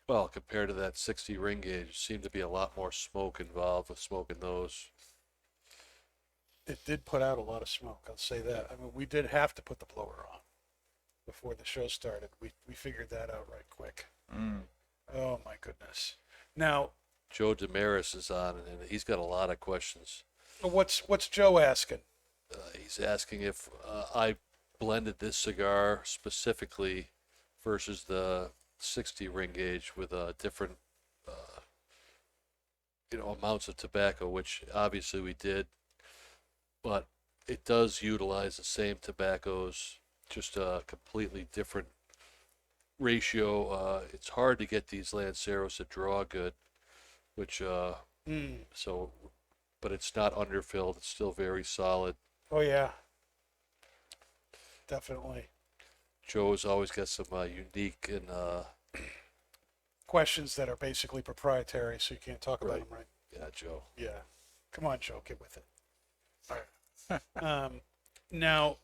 Well, compared to that 60 ring gauge, seemed to be a lot more smoke involved with smoking those. It did put out a lot of smoke, I'll say that. I mean, we did have to put the blower on before the show started. We figured that out right quick. Oh my goodness. Now, Joe Damaris is on, and he's got a lot of questions. what's Joe asking? He's asking if I blended this cigar specifically versus the 60 ring gauge with different, amounts of tobacco, which obviously we did, but it does utilize the same tobaccos, just a completely different ratio. It's hard to get these Lanceros to draw good, which so, but it's not underfilled. It's still very solid. Oh yeah, definitely. Joe's always got some unique and Questions that are basically proprietary, so you can't talk about Right. them, right? yeah, Joe. Yeah. Come on, Joe, get with it. All right. Now,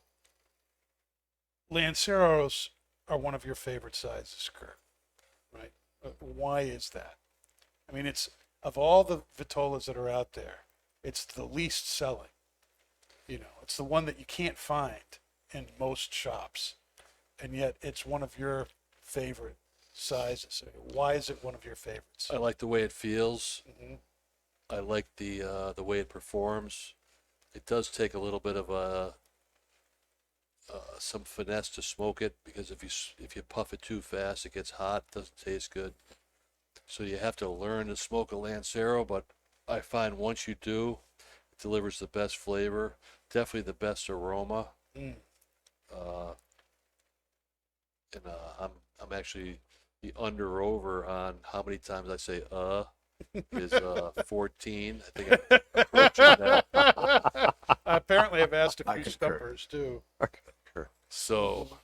Lanceros are one of your favorite sizes, Kurt, right? Why is that? I mean, it's of all the vitolas that are out there, it's the least selling. You know, it's the one that you can't find in most shops, and yet it's one of your favorite sizes. Why is it one of your favorites? I like the way it feels. Mhm. I like the way it performs. It does take a little bit of some finesse to smoke it, because if you puff it too fast, it gets hot. Doesn't taste good. So you have to learn to smoke a Lancero. But I find once you do, it delivers the best flavor, definitely the best aroma. Mm. I'm actually the under over on how many times I say is 14. I think I'm approaching that. Apparently, I've asked a I few concur. stumpers too. So,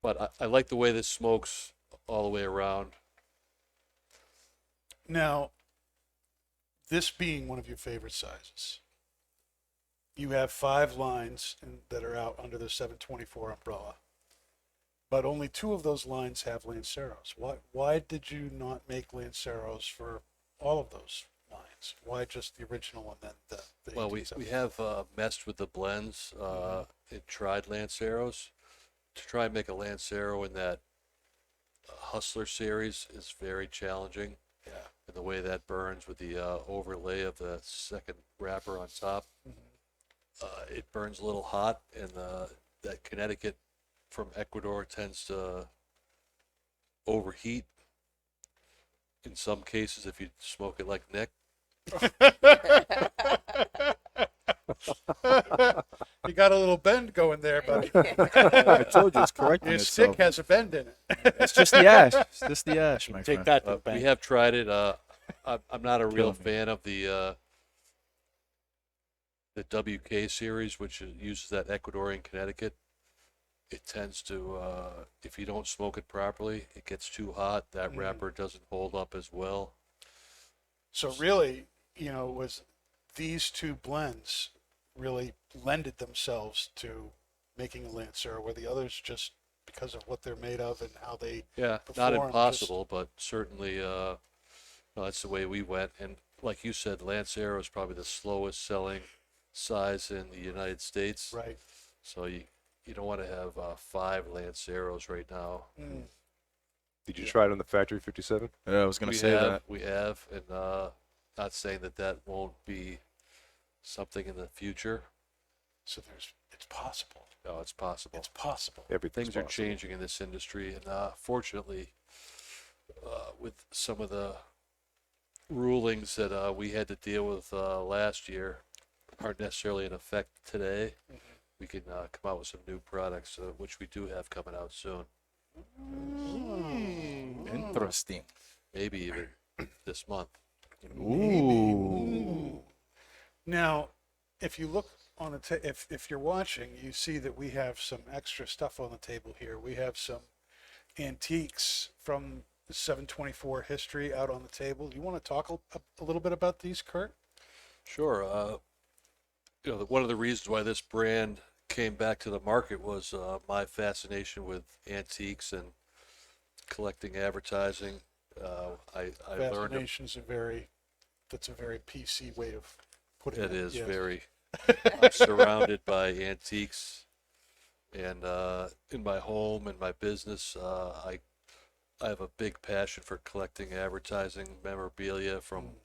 but I like the way this smokes all the way around. Now, this being one of your favorite sizes, you have 5 lines that are out under the 724 umbrella, but only 2 of those lines have Lanceros. Why did you not make Lanceros for all of those lines? Why just the original and then the Well, we 1874? have messed with the blends and tried Lanceros. To try and make a Lancero in that Hustler series is very challenging. Yeah. And the way that burns with the overlay of the second wrapper on top, it burns a little hot, and that Connecticut from Ecuador tends to overheat. In some cases, if you smoke it like Nick, You got a little bend going there, buddy. I told you it's correcting Your stick itself. has a bend in it. It's just the ash. It's just the ash, my Take friend. that to the we bank. have tried it. I'm not a real me. fan of the WK series, which uses that Ecuadorian Connecticut. It tends to, if you don't smoke it properly, it gets too hot. That wrapper doesn't hold up as well. So really, you know, was these 2 blends really lended themselves to making a Lancero, where the others just because of what they're made of and how they Yeah, perform, not impossible, but certainly no, that's the way we went. And like you said, Lancero is probably the slowest selling size in the United States. right. So you don't want to have 5 Lanceros right now. Mm. Did you try it on the Factory 57? Yeah, I was gonna say that. We have, and not saying that won't be something in the future. So it's possible. No, it's possible. It's possible. Everything's Things are possible. changing in this industry, and fortunately, with some of the rulings that we had to deal with last year aren't necessarily in effect today. We can come out with some new products, which we do have coming out soon. Interesting. Maybe even this month. Ooh. Now, if you look on the if you're watching, you see that we have some extra stuff on the table here. We have some antiques from the 724 history out on the table. You want to talk a little bit about these, Kurt? Sure. One of the reasons why this brand came back to the market was my fascination with antiques and collecting advertising. I learned Fascination's that's a very PC way of putting it. it is Yes. very. I'm surrounded by antiques, and in my home and my business, I have a big passion for collecting advertising memorabilia, from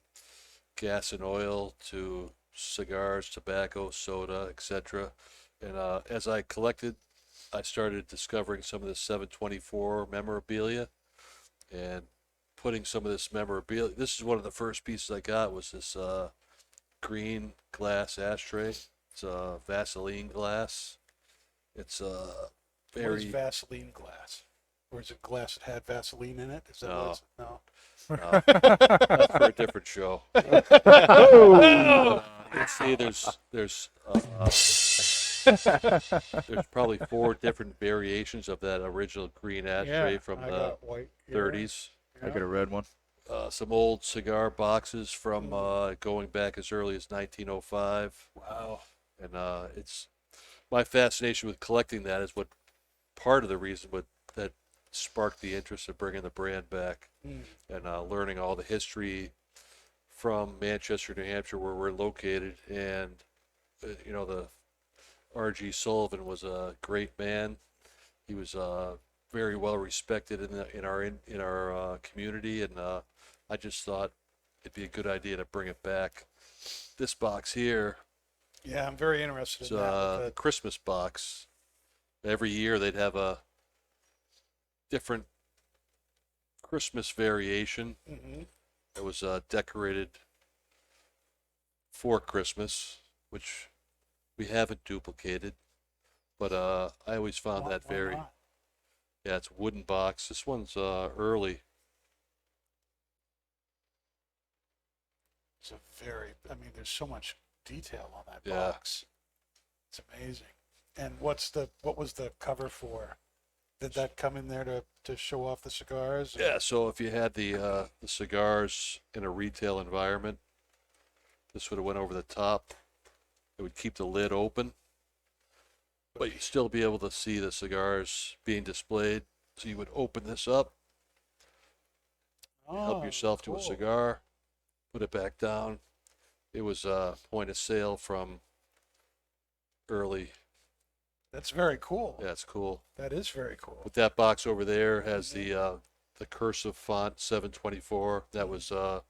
gas and oil to cigars, tobacco, soda, etc. And as I collected, I started discovering some of the 724 memorabilia and putting some of this memorabilia. This is one of the first pieces I got, was this green glass ashtray. It's a Vaseline glass. It's What is very Vaseline glass? Or is it glass that had Vaseline in it? Is that what it's, no. that's for a different show. See, there's there's probably 4 different variations of that original green ashtray Yeah, from I the got white. Yeah, 30s. I got a red one. Some old cigar boxes from going back as early as 1905. Wow. And it's my fascination with collecting that is what part of the reason that sparked the interest of bringing the brand back and learning all the history from Manchester, New Hampshire, where we're located. And the R.G. Sullivan was a great man. He was very well respected in our community, and I just thought it'd be a good idea to bring it back. This box here Yeah, I'm very interested is in that. a Christmas box. Every year they'd have a different Christmas variation. It was decorated for Christmas, which we haven't duplicated, but I always found that Why very, not? yeah, it's a wooden box. This one's early. It's a very, I mean, there's so much detail on that Yeah. box. It's amazing. And what was the cover for? Did that come in there to show off the cigars? Yeah, so if you had the cigars in a retail environment, this would have went over the top. It would keep the lid open, but you'd still be able to see the cigars being displayed. So you would open this up, help Oh, yourself to a cool. cigar, put it back down. It was a point of sale from early. That's very cool. Yeah, it's cool. That is very cool. But that box over there has the cursive font 724. That was the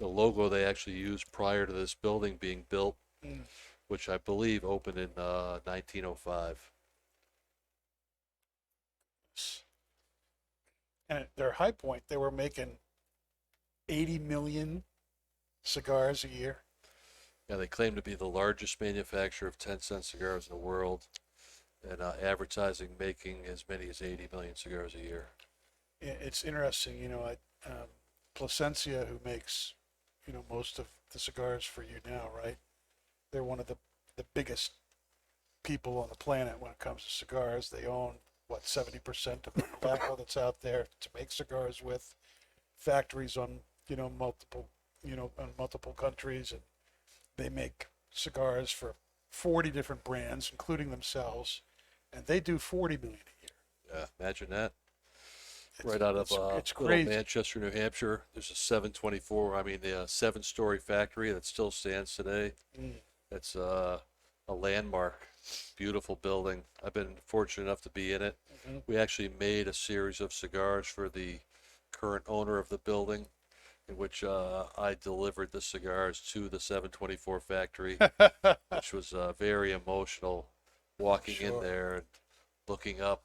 logo they actually used prior to this building being built, which I believe opened in 1905. And at their high point, they were making 80 million cigars a year. Yeah, they claim to be the largest manufacturer of 10-cent cigars in the world, and advertising making as many as 80 million cigars a year. It's interesting, Placencia, who makes, most of the cigars for you now, right? They're one of the biggest people on the planet when it comes to cigars. They own, 70% of the tobacco that's out there to make cigars with. Factories on, multiple countries, and they make cigars for 40 different brands, including themselves, and they do 40 million a year. Yeah, imagine that. Right out of it's little crazy. Manchester, New Hampshire. There's a 7-story factory that still stands today. It's a landmark, beautiful building. I've been fortunate enough to be in it. We actually made a series of cigars for the current owner of the building, in which I delivered the cigars to the 724 factory, which was very emotional, walking in Sure. there and looking up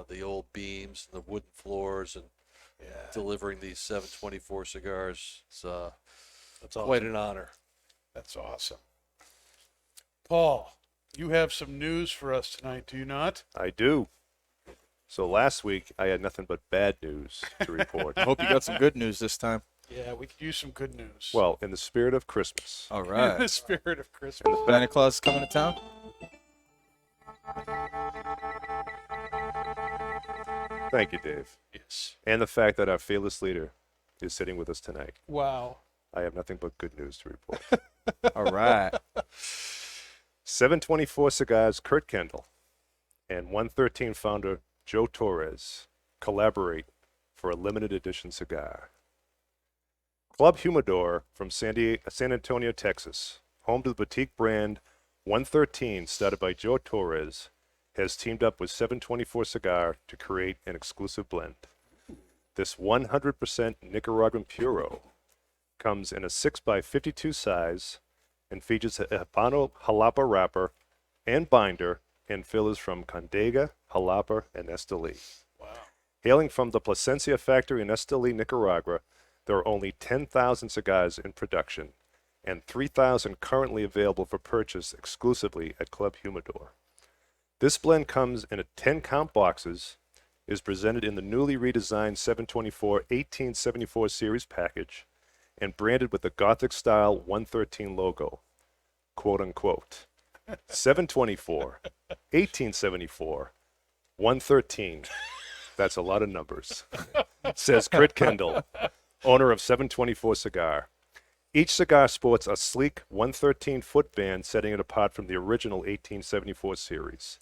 the old beams and the wooden floors and delivering these 724 cigars. It's That's quite awesome. an honor. That's awesome. Paul, you have some news for us tonight, do you not? I do. So last week I had nothing but bad news to report. I hope you got some good news this time. Yeah, we could use some good news. Well, in the spirit of Christmas, All in right. the spirit of Christmas. Santa Claus is coming to town. thank you, Dave. Yes. And the fact that our fearless leader is sitting with us tonight. Wow. I have nothing but good news to report. All right. 724 Cigars Kurt Kendall and 113 founder Joe Torres collaborate for a limited edition cigar. Club Humidor from San Antonio, Texas, home to the boutique brand 113 started by Joe Torres, has teamed up with 724 Cigar to create an exclusive blend. This 100% Nicaraguan Puro comes in a 6x52 size and features a Habano Jalapa wrapper and binder and fillers from Condega, Jalapa, and Esteli. Wow. Hailing from the Placencia factory in Esteli, Nicaragua, there are only 10,000 cigars in production and 3,000 currently available for purchase exclusively at Club Humidor. This blend comes in 10-count boxes, is presented in the newly redesigned 724 1874 series package, and branded with the Gothic-style 113 logo, quote-unquote, 724, 1874, 113. That's a lot of numbers. Says Kurt Kendall, owner of 724 Cigar. Each cigar sports a sleek 113 foot band, setting it apart from the original 1874 series.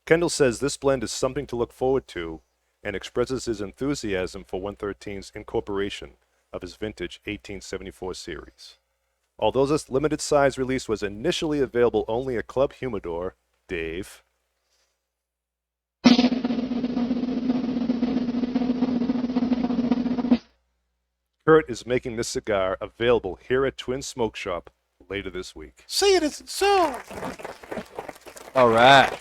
Kendall says this blend is something to look forward to and expresses his enthusiasm for 113's incorporation of his vintage 1874 series. Although this limited size release was initially available only at Club Humidor, Dave, Kurt is making this cigar available here at Twin Smoke Shop later this week. Say it isn't so. All right.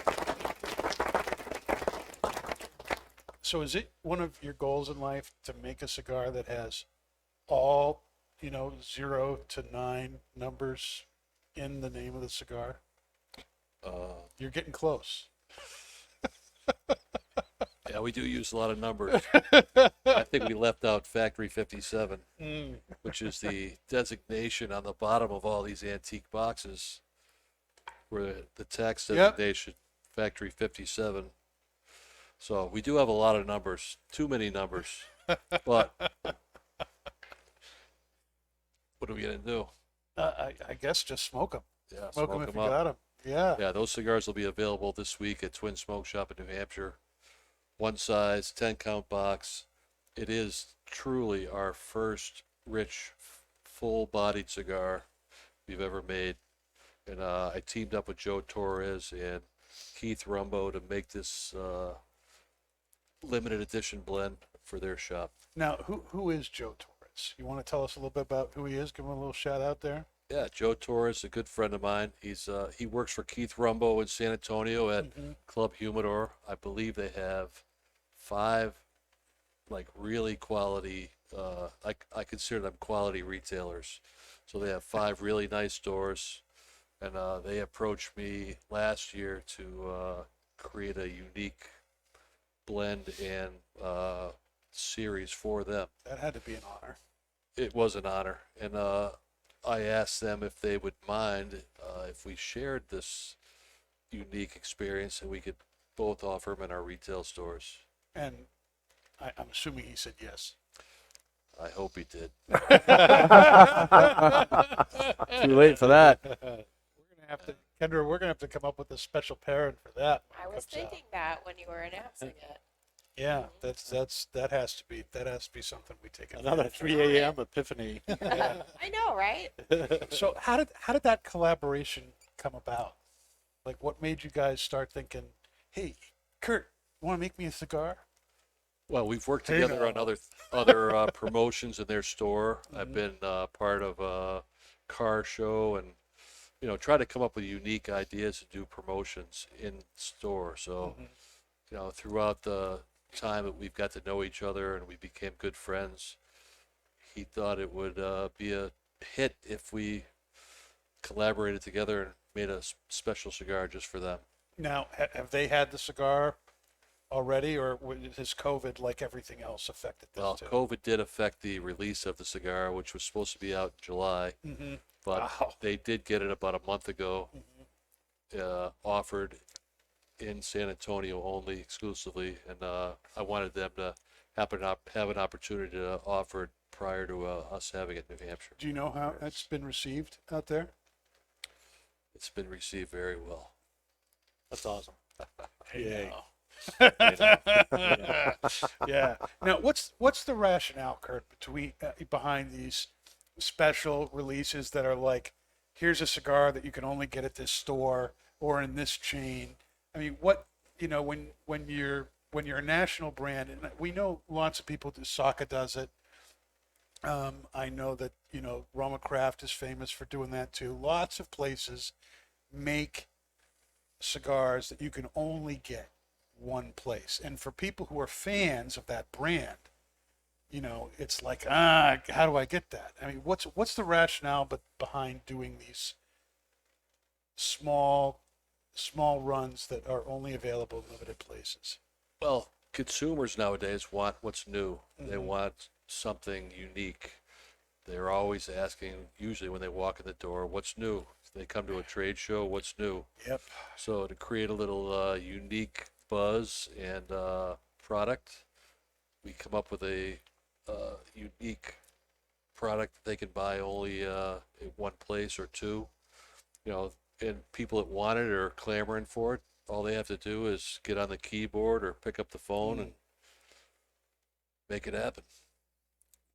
So is it one of your goals in life to make a cigar that has all, 0 to 9 numbers in the name of the cigar? You're getting close. Yeah, we do use a lot of numbers. I think we left out Factory 57, which is the designation on the bottom of all these antique boxes, where the tax designation, Factory 57. So we do have a lot of numbers, too many numbers. But what are we going to do? I guess just smoke them. Yeah, Smoke them if you up. got them. Yeah. Yeah, those cigars will be available this week at Twin Smoke Shop in New Hampshire. One size, 10 count box. It is truly our first rich, full-bodied cigar we've ever made. And I teamed up with Joe Torres and Keith Rumbo to make this limited edition blend for their shop. Now, who is Joe Torres? You want to tell us a little bit about who he is? Give him a little shout out there. Yeah, Joe Torres, a good friend of mine. He works for Keith Rumbo in San Antonio at Club Humidor. I believe they have 5 really quality. I consider them quality retailers. So they have 5 really nice stores, and they approached me last year to create a unique blend and series for them. That had to be an honor. It was an honor, and I asked them if they would mind if we shared this unique experience and we could both offer them in our retail stores. And I'm assuming he said yes. I hope he did. Too late for that. Kendra, we're gonna have to come up with a special pairing for that. I was thinking that when you were announcing it. Yeah, that has to be something we take. Another advantage 3 a.m. epiphany. I know, right? of. So how did that collaboration come about? Like, what made you guys start thinking, "Hey, Kurt, want to make me a cigar?" Well, we've worked Hey, together now. on other promotions in their store. I've been part of a car show and try to come up with unique ideas to do promotions in store. So throughout the time that we've got to know each other and we became good friends, he thought it would be a hit if we collaborated together and made a special cigar just for them. Now, have they had the cigar already, or has COVID, like everything else, affected this Well, too? COVID did affect the release of the cigar, which was supposed to be out in July, but Wow. they did get it about a month ago, offered in San Antonio only, exclusively, and I wanted them to have an opportunity to offer it prior to us having it in New Hampshire. Do you know how it's been received out there? It's been received very well. That's awesome. Yay. Yeah. Yeah. Now, what's the rationale, Kurt, behind these special releases that are like, here's a cigar that you can only get at this store or in this chain? I mean, when you're a national brand, and we know lots of people do. Saka does it. I know that Roma Craft is famous for doing that too. Lots of places make cigars that you can only get one place, and for people who are fans of that brand, it's like, how do I get that? I mean, what's the rationale behind doing these small runs that are only available in limited places? Well, consumers nowadays want what's new. They want something unique. they're always asking, usually when they walk in the door, what's new? They come to a trade show, what's new? Yep. So to create a little unique buzz and product, we come up with a unique product that they can buy only in one place or two. You know, and people that want it are clamoring for it. All they have to do is get on the keyboard or pick up the phone and make it happen.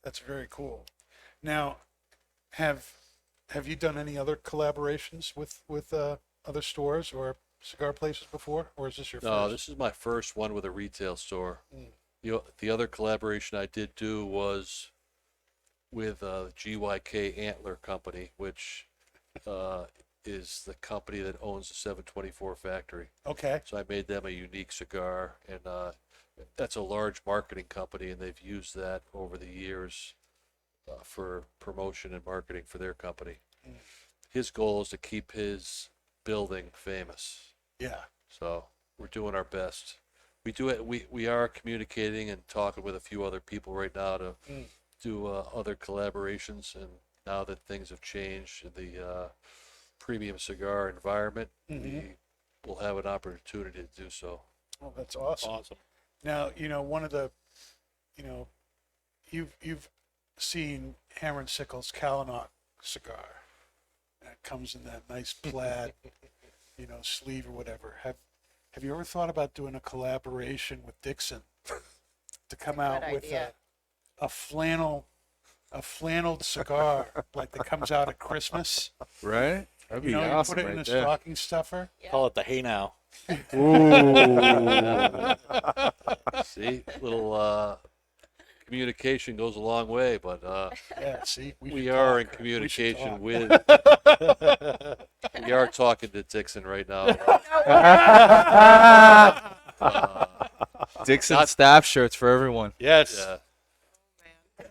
That's very cool. Now, have you done any other collaborations with other stores or cigar places before, or is this your No, first? this is my first one with a retail store. The other collaboration I did do was with GYK Antler Company, which is the company that owns the 724 factory. Okay. So I made them a unique cigar, and that's a large marketing company, and they've used that over the years for promotion and marketing for their company. His goal is to keep his building famous. Yeah. So we're doing our best. We do it. We are communicating and talking with a few other people right now to do other collaborations. And now that things have changed in the premium cigar environment, we will have an opportunity to do so. Oh, that's awesome. Awesome. Now, one of the, you've seen Hammer and Sickles Kalanock cigar. That comes in that nice plaid, sleeve or whatever. Have you ever thought about doing a collaboration with Dixon to come out Good with idea. a flanneled cigar like that comes out at Christmas? Right? That'd be You awesome put it in right a there. stocking stuffer. Call it the Hey Now. See, little communication goes a long way, but Yeah, see, we should are in talk. We should communication talk. with. We are talking to Dixon right now. Dixon Not- staff shirts for everyone. Yes. Yeah.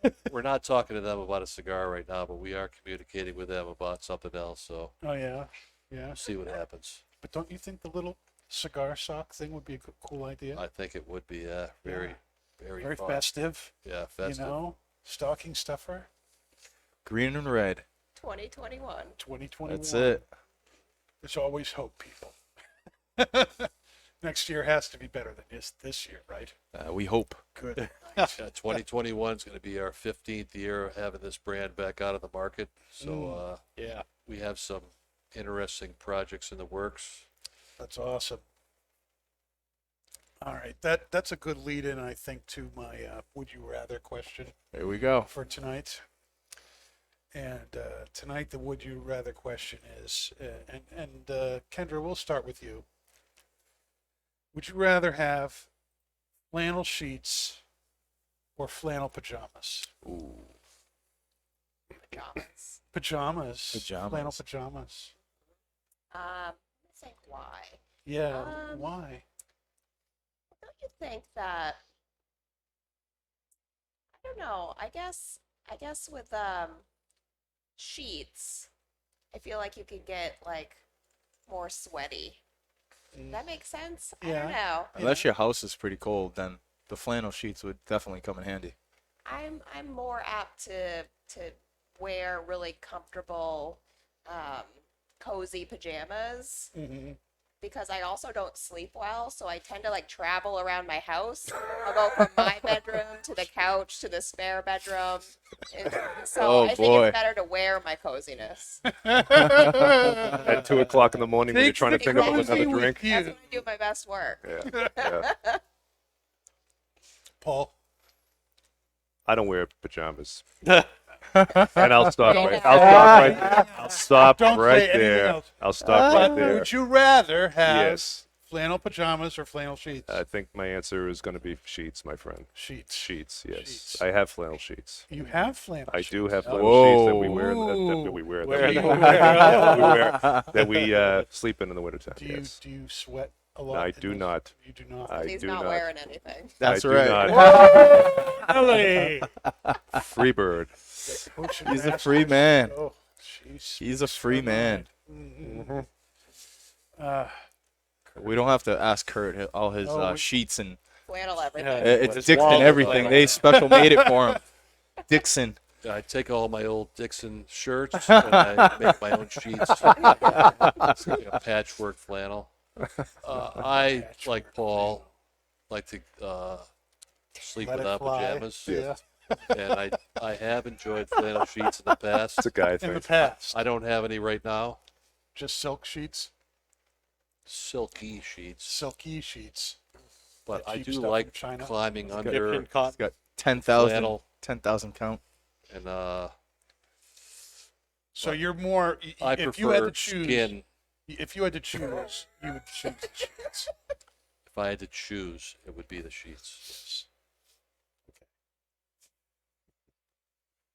Man. We're not talking to them about a cigar right now, but we are communicating with them about something else. So Oh yeah, yeah. we'll see what happens. But don't you think the little cigar sock thing would be a cool idea? I think it would be very, very, Very fun. festive. Yeah, festive. Stocking stuffer. Green and red. 2021. 2021. That's it. There's always hope, people. Next year has to be better than this year, right? We hope. Good. Yeah, 2021 is going to be our 15th year of having this brand back out of the market. So Yeah. we have some interesting projects in the works. That's awesome. All right, that's a good lead in, I think, to my would you rather question There we go. for tonight. And tonight the would you rather question is, and Kendra, we'll start with you. Would you rather have flannel sheets or flannel pajamas? Pajamas. Pajamas. Pajamas. Flannel pajamas. Let me think why. Yeah. Why? Don't you think that? I don't know. I guess with sheets, I feel like you could get like more sweaty. Does that make sense? I Yeah. don't know. Unless your house is pretty cold, then the flannel sheets would definitely come in handy. I'm more apt to wear really comfortable, cozy pajamas Mm-hmm. because I also don't sleep well, so I tend to like travel around my house. I'll go from my bedroom to the couch to the spare bedroom. So Oh, I think boy. it's better to wear my coziness. At 2 o'clock in the morning when you're trying to Take think the of another cozy with drink. you. That's when I do my best work. Yeah. Paul. I don't wear pajamas. And I'll stop Don't right. say I'll stop Don't say right anything there. else. I'll stop right But there. would you rather have Yes. flannel pajamas or flannel sheets? I think my answer is going to be sheets, my friend. Sheets. Sheets, yes. Sheets. I have flannel sheets. You have flannel I sheets. do have flannel Whoa. sheets that we wear. That we wear. Where That we sleep in the wintertime. Do you Yes. do you sweat a lot? I in do those? not. You do not. I He's do not not. wearing anything. That's I do right. not. Really? Free bird. Potion He's a Master. free man. Oh, jeez. He's a free man. Mm-hmm. Uh, We don't have to ask Kurt all his Oh, we- sheets and Flannel everything. Yeah. it's His Dixon walls are everything. flannel. They special made it for him. Dixon. I take all my old Dixon shirts and I make my own sheets. It's like a patchwork flannel. I, like Paul, like to sleep Let it without fly. pajamas. Yeah. And I have enjoyed flannel sheets in the past. It's a guy In thing. the past, I don't have any right now. just silk sheets, Silky sheets. silky sheets. But that I cheap do stuff from like China. climbing under Egyptian cotton. It's got 10,000 Flannel. 10,000 count. and So you're more. I If you had prefer to choose, skin. if you had to choose, you would choose the sheets. If I had to choose, it would be the sheets.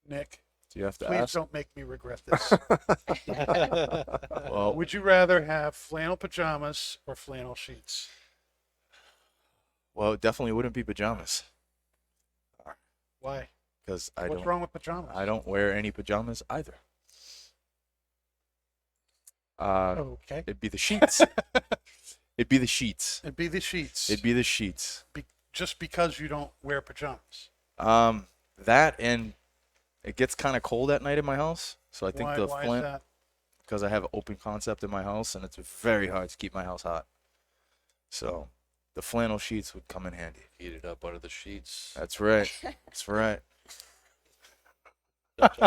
Nick, Do you have to please ask? don't make me regret this. Well, Would you rather have flannel pajamas or flannel sheets? it definitely wouldn't be pajamas Why? because I What's don't. wrong with pajamas? I don't wear any pajamas either. Okay. It'd be the sheets. It'd be the sheets. It'd be the sheets. It'd be the sheets. Just because you don't wear pajamas. That and it gets kind of cold at night in my house, so I think Why? the Why is flannel, that? because I have open concept in my house and it's very hard to keep my house hot. So the flannel sheets would come in handy. Heat it up under the sheets. That's right. That's right. It's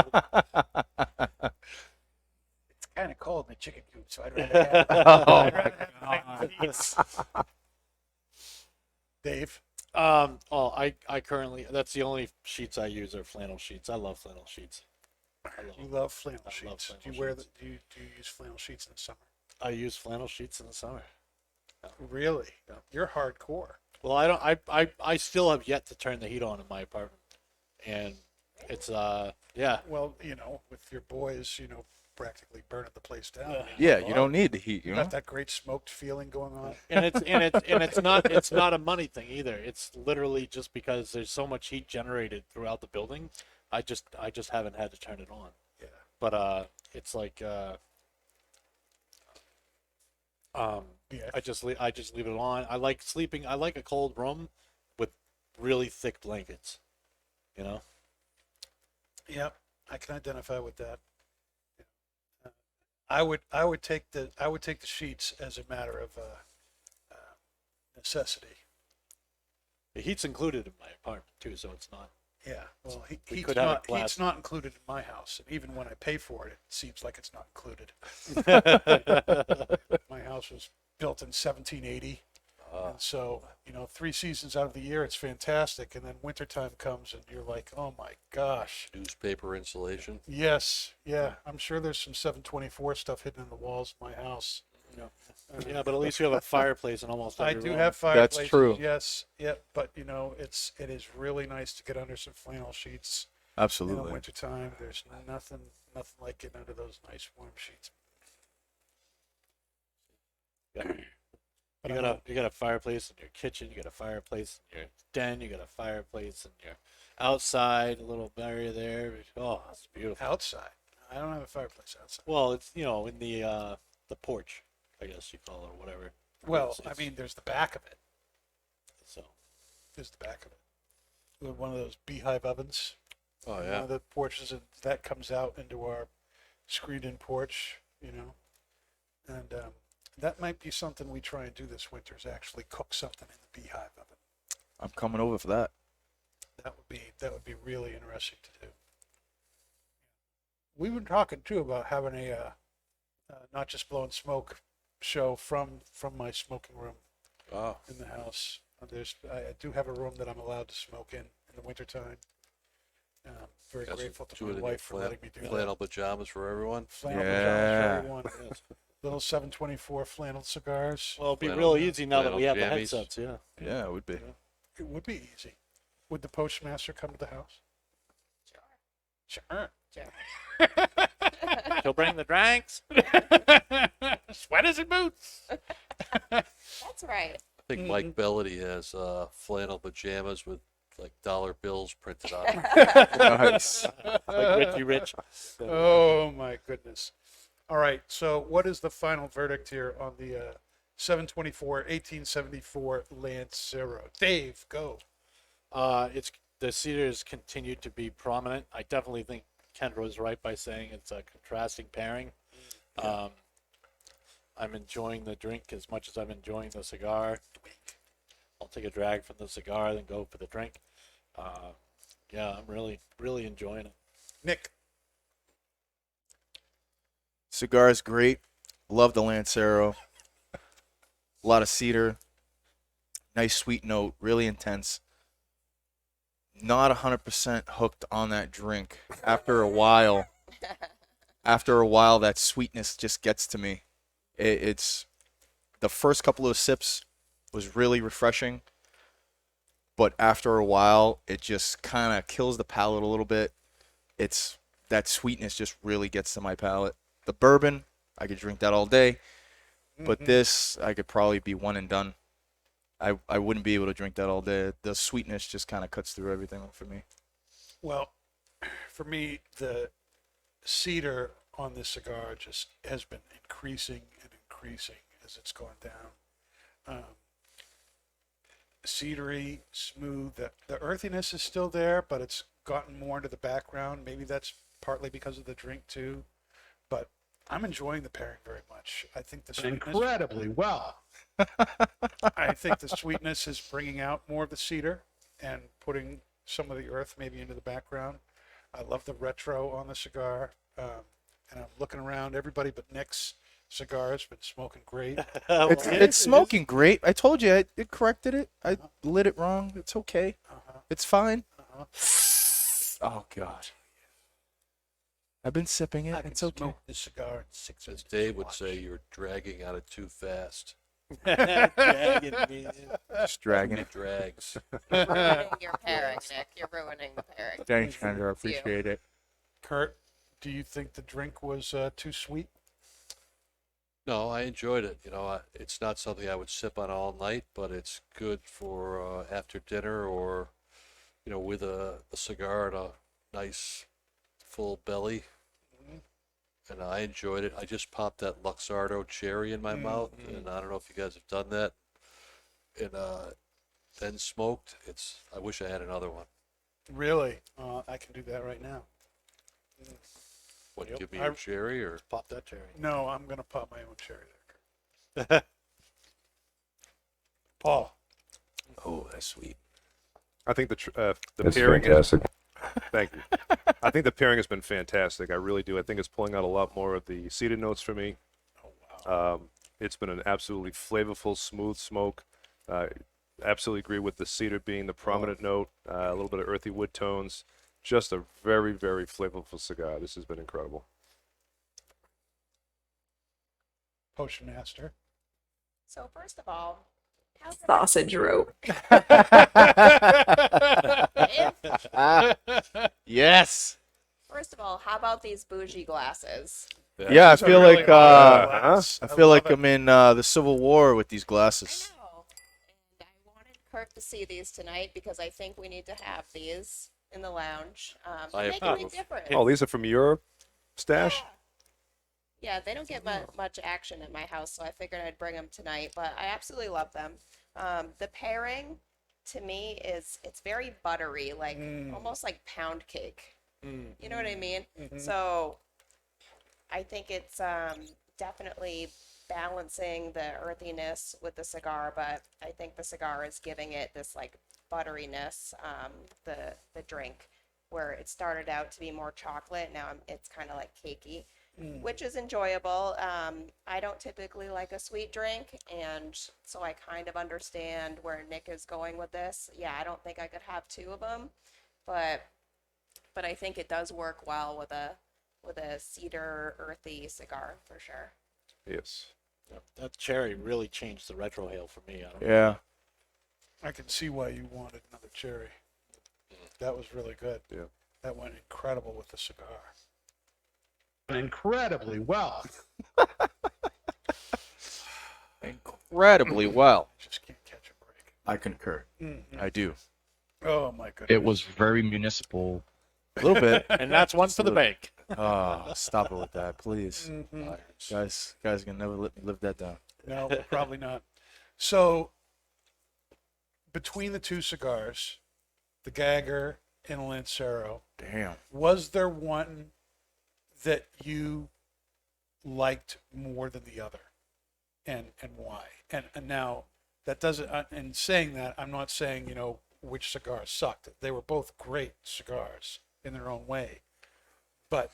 kind of cold in the chicken coop, so I'd rather have, I'd rather have flannel sheets. Dave, Oh, I currently, that's the only sheets I use are flannel sheets. I love flannel sheets. you love flannel I love sheets. flannel Do you wear the, sheets. do you use flannel sheets in the summer? I use flannel sheets in the summer. Really? You're hardcore. Well, I still have yet to turn the heat on in my apartment. And it's, yeah. Well, with your boys, practically burning the place down. I mean, Yeah, you don't need the heat, You you know? got that great smoked feeling going on. And it's not a money thing either. It's literally just because there's so much heat generated throughout the building. I just haven't had to turn it on. Yeah. But it's like Yeah. I just leave it on. I like sleeping. I like a cold room with really thick blankets. You know. Yep, I can identify with that. I would take the sheets as a matter of necessity. The heat's included in my apartment too, so it's not. Yeah, well, We heat's could have it not glass. included in my house, and even when I pay for it, it seems like it's not included. My house was built in 1780, and so 3 seasons out of the year it's fantastic, and then wintertime comes and you're like, oh my gosh. Newspaper insulation. Yes, yeah, I'm sure there's some 724 stuff hidden in the walls of my house. Yeah, but at least you have a fireplace in almost I every do room. have fireplaces. That's true. Yes, yep. But it is really nice to get under some flannel sheets in the Absolutely. wintertime. There's nothing like getting under those nice warm sheets. You got a fireplace in your kitchen. You got a fireplace in your den. You got a fireplace in your outside. A little area there. Oh, it's beautiful. Outside, I don't have a fireplace outside. Well, it's in the porch, I guess you call it, or whatever. Well, It's- I mean, there's the back of it. so There's the back of it. We have one of those beehive ovens. Oh One yeah. of the porches that comes out into our screened-in porch. And that might be something we try and do this winter, is actually cook something in the beehive oven. I'm coming over for that. That would be really interesting to do. We've been talking too about having a not just blowing smoke show from my smoking room Oh, in the house. I do have a room that I'm allowed to smoke in the wintertime. Very guess grateful to do my it in wife for letting me do that. flannel pajamas for everyone. Flannel Yeah. pajamas for everyone. Yes. Little 724 flannel cigars. well, it'd be Flannel- real easy now that we have the flannel headsets. Yeah. Yeah, it would be. It would be easy. Would the Potion Master come to the house? Sure. He'll bring the drinks. Sweaters and boots. That's right. I think Mike Bellady has flannel pajamas with like dollar bills printed on them. Nice. Like Richie Rich. Oh my goodness. All right. So what is the final verdict here on the 1874 Lancero? Dave, go. It's the cedars continue to be prominent. I definitely think Kendra was right by saying it's a contrasting pairing. I'm enjoying the drink as much as I'm enjoying the cigar. I'll take a drag from the cigar, then go for the drink. Yeah, I'm really, really enjoying it. Nick. Cigar is great. Love the Lancero. A lot of cedar. Nice sweet note. Really intense. Not 100% hooked on that drink. After a while, that sweetness just gets to me. It's the first couple of sips was really refreshing, but after a while, it just kind of kills the palate a little bit. It's that sweetness just really gets to my palate. The bourbon, I could drink that all day, but this I could probably be one and done. I wouldn't be able to drink that all day. The sweetness just kind of cuts through everything for me. Well, for me, the cedar on this cigar just has been increasing and increasing as it's gone down. Cedary, smooth. The earthiness is still there, but it's gotten more into the background. Maybe that's partly because of the drink too. But I'm enjoying the pairing very much. I think the sweetness Incredibly well. I think the sweetness is bringing out more of the cedar and putting some of the earth maybe into the background. I love the retro on the cigar. And I'm looking around. Everybody but Nick's cigar has been smoking great. It's smoking great. I told you it corrected it. I lit it wrong. It's okay. It's fine. Oh God. I've been sipping it. I can It's okay. smoke this cigar in 6 As minutes. Dave would say, you're dragging on it too fast. Dragging me. Just dragging It it. drags. Ruining your pairing, Nick. You're ruining the pairing. Thanks, Kendra. I It's you. appreciate it. Kurt, do you think the drink was too sweet? No, I enjoyed it. It's not something I would sip on all night, but it's good for after dinner or, with a cigar and a nice full belly. And I enjoyed it. I just popped that Luxardo cherry in my mouth, and I don't know if you guys have done that. And then smoked. I wish I had another one. Really? I can do that right now. What, Yep. give me your cherry or? Pop that cherry. No, I'm going to pop my own cherry there. Paul. Oh, that's sweet. I think the That's pairing. fantastic. Thank you. I think the pairing has been fantastic. I really do. I think it's pulling out a lot more of the cedar notes for me. Oh, wow. It's been an absolutely flavorful, smooth smoke. Absolutely agree with the cedar being the prominent note. A little bit of earthy wood tones. Just a very, very flavorful cigar. This has been incredible. Potion Master. So first of all, how's it? Sausage rope. Yes. First of all, how about these bougie glasses? Yeah, I These are feel really like nice glass. I feel like love it. I'm in the Civil War with these I glasses. know. And I wanted Kurt to see these tonight because I think we need to have these in the lounge. I They can be approve. different. Oh, these are from your stash? Yeah, they don't get much action at my house, so I figured I'd bring them tonight. But I absolutely love them. The pairing, to me, it's very buttery, like almost like pound cake. You know what I mean? So I think it's definitely balancing the earthiness with the cigar, but I think the cigar is giving it this like butteriness, the drink, where it started out to be more chocolate. Now it's kind of like cakey, which is enjoyable. I don't typically like a sweet drink, and so I kind of understand where Nick is going with this. Yeah, I don't think I could have two of them, but I think it does work well with a cedar earthy cigar for sure. Yes. Yep, that cherry really changed the retrohale for me. I don't know. Yeah. I can see why you wanted another cherry. That was really good. Yeah. That went incredible with the cigar. Incredibly well. Incredibly well. Just can't catch a break. I concur. I do. Oh my goodness. It was very municipal. A little bit. And that's one for the bank. Oh, stop it with that, please. Mhm. Guys can never let me live that down. No, probably not. So between the two cigars, the Gagger, and a Lancero. Damn. Was there one that you liked more than the other, and why? And now that doesn't. In saying that, I'm not saying which cigars sucked. They were both great cigars in their own way, but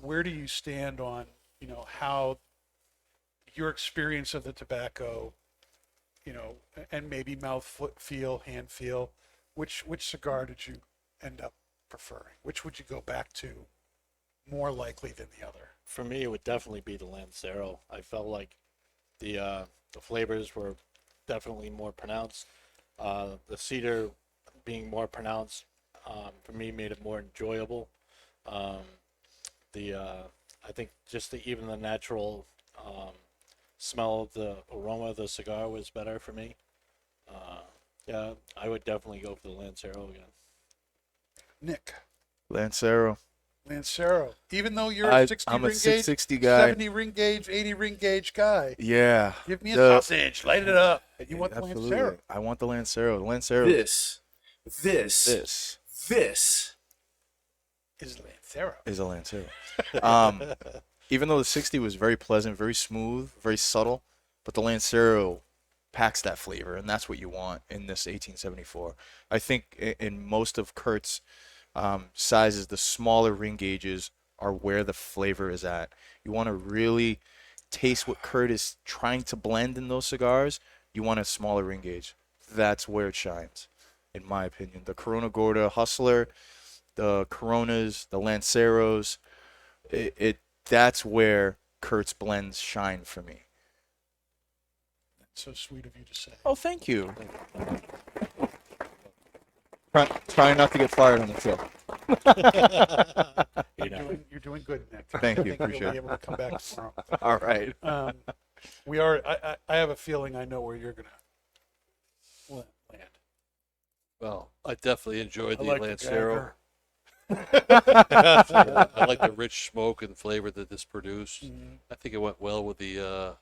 where do you stand on how your experience of the tobacco, and maybe mouth feel, hand feel, which cigar did you end up preferring? Which would you go back to more likely than the other? For me, it would definitely be the Lancero. I felt like the flavors were definitely more pronounced. The cedar being more pronounced for me made it more enjoyable. I think just even the natural smell of the aroma of the cigar was better for me. Yeah, I would definitely go for the Lancero again. Nick. Lancero. Lancero. Even though you're a 60 I'm a ring gauge, 660 guy. 70 ring gauge, 80 ring gauge guy. Yeah. Give me a sausage, light it up. And you want the Absolutely. Lancero. I want the Lancero. The Lancero. This Is Lancero. is a Lancero. Even though the 60 was very pleasant, very smooth, very subtle, but the Lancero packs that flavor, and that's what you want in this 1874. I think in most of Kurt's sizes, the smaller ring gauges are where the flavor is at. You want to really taste what Kurt is trying to blend in those cigars. You want a smaller ring gauge. That's where it shines, in my opinion. The Corona Gorda Hustler, the Coronas, the Lanceros, that's where Kurt's blends shine for me. That's so sweet of you to say. Oh, thank you. Trying not to get fired on the show. You're doing good, Nick. Thank you. I think Appreciate you'll be it. able to come back tomorrow. All right. I have a feeling I know where you're gonna land. Well, I definitely enjoyed the I like Lancero. the I like the rich smoke and flavor that this produced. I think it went well with the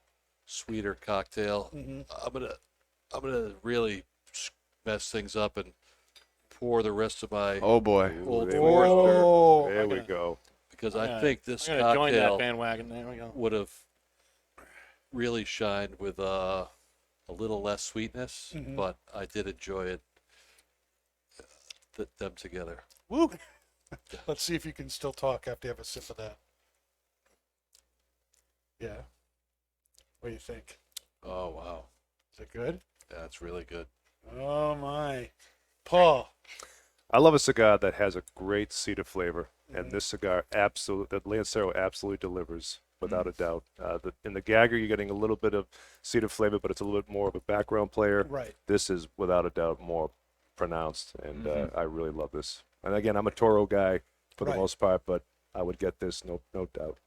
sweeter cocktail. I'm gonna really mess things up and pour the rest of my Oh boy. Old There Forester we go. because I think this I'm gonna join that cocktail bandwagon. There we go. would have really shined with a little less sweetness, but I did enjoy it. Them together. Woo! Let's see if you can still talk after you have a sip of that. Yeah. What do you think? Oh wow, Is it good? that's really good. Oh my. Paul. I love a cigar that has a great cedar flavor, and this cigar the Lancero absolutely delivers without a doubt. In the Gagger, you're getting a little bit of cedar flavor, but it's a little bit more of a background player. Right. This is without a doubt more pronounced, and I really love this. And again, I'm a Toro guy for the Right. most part, but I would get this, no doubt.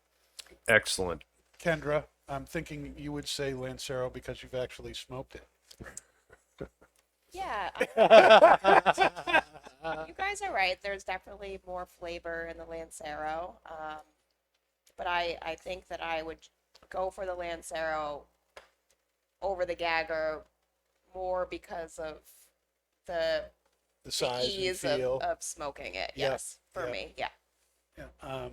Excellent. Kendra, I'm thinking you would say Lancero because you've actually smoked it. Yeah. You guys are right. There's definitely more flavor in the Lancero. But I think that I would go for the Lancero over the Gagger more because of the size and ease feel. of smoking it. Yeah, Yes, for yeah. me. Yeah. Yeah.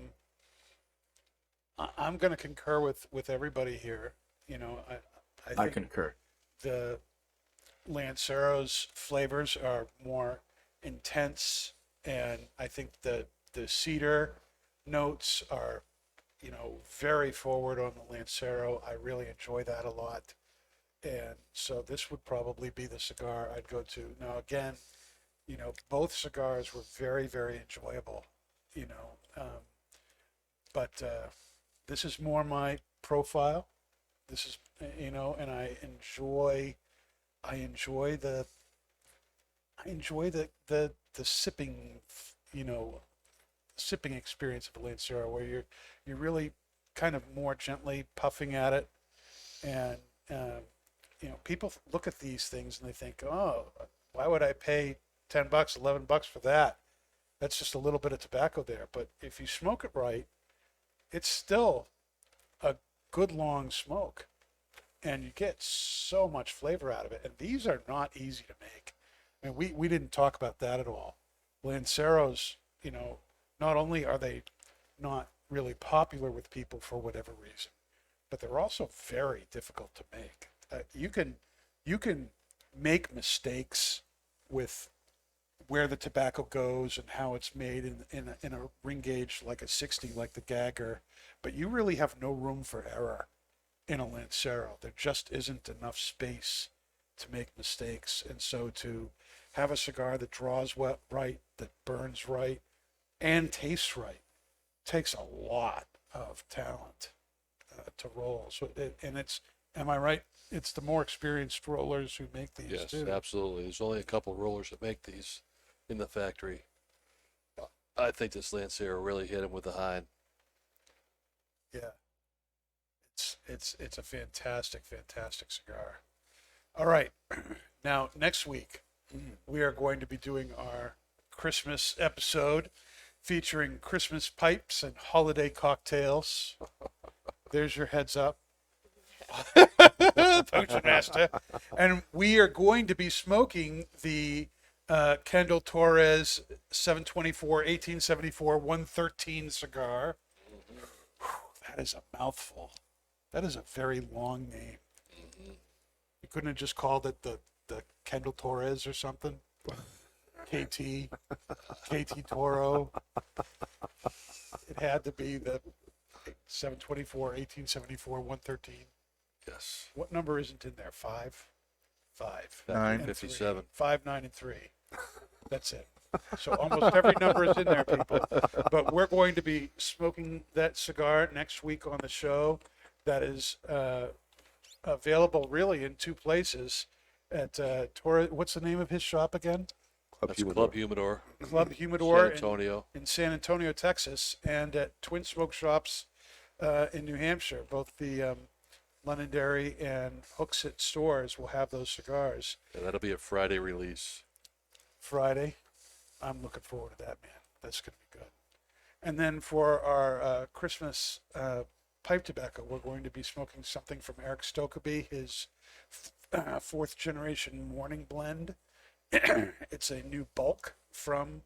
I'm going to concur with everybody here. I think concur. the Lancero's flavors are more intense, and I think the cedar notes are, very forward on the Lancero. I really enjoy that a lot, and so this would probably be the cigar I'd go to. Now, again, both cigars were very, very enjoyable, but this is more my profile. This is, and I enjoy the sipping, sipping experience of a Lancero, where you're really kind of more gently puffing at it, and people look at these things and they think, oh, why would I pay $10, $11 for that? That's just a little bit of tobacco there. But if you smoke it right, it's still a good long smoke, and you get so much flavor out of it. And these are not easy to make. I mean, we didn't talk about that at all. Lanceros, not only are they not really popular with people for whatever reason, but they're also very difficult to make. You can make mistakes with where the tobacco goes and how it's made in a ring gauge like a 60, like the Gagger, but you really have no room for error in a Lancero. There just isn't enough space to make mistakes. And so to have a cigar that draws right, that burns right, and tastes right takes a lot of talent to roll. So am I right? It's the more experienced rollers who make these Yes, too. absolutely. There's only a couple rollers that make these in the factory. I think this Lancero really hit him with the hind. Yeah. It's a fantastic cigar. All right. Now, next week, we are going to be doing our Christmas episode featuring Christmas pipes and holiday cocktails. There's your heads up. Potion Master. And we are going to be smoking the Kendall Torres 724 1874 113 cigar. Whew, that is a mouthful. That is a very long name. You couldn't have just called it the Kendall Torres or something? KT Toro. It had to be the 724 1874 113. Yes. What number isn't in there? Five? 9. And 57. 3. 5, 9, and 3. That's it. So almost every number is in there, people. But we're going to be smoking that cigar next week on the show. That is available really in two places. At Torres, what's the name of his shop again? That's Club Humidor, Club Humidor San Antonio. in San Antonio, Texas, and at Twin Smoke Shops in New Hampshire. Both the Londonderry and Hooksett stores will have those cigars. And that'll be a Friday release. Friday. I'm looking forward to that, man. That's going to be good. And then for our Christmas pipe tobacco, we're going to be smoking something from Eric Stokeby, his fourth generation morning blend. It's a new bulk from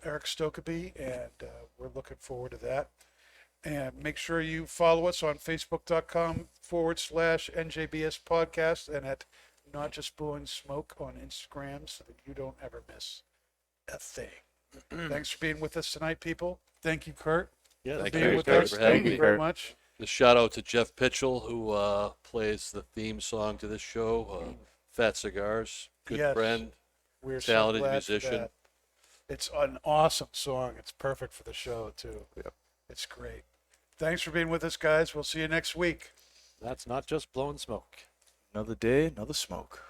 Eric Stokeby, and we're looking forward to that. And make sure you follow us on Facebook.com/NJBS podcast and at Not Just Blowing Smoke on Instagram so that you don't ever miss a thing. Thanks for being with us tonight, people. Thank you, Kurt. Yeah, for thank being you with guys us. for having Thank you me. very much. The shout out to Jeff Pitchell, who plays the theme song to this show, Fat Cigars. Good Yes. friend, We're talented so glad for musician. that. It's an awesome song. It's perfect for the show, too. Yep. It's great. Thanks for being with us, guys. We'll see you next week. That's Not Just Blowing Smoke. Another day, another smoke.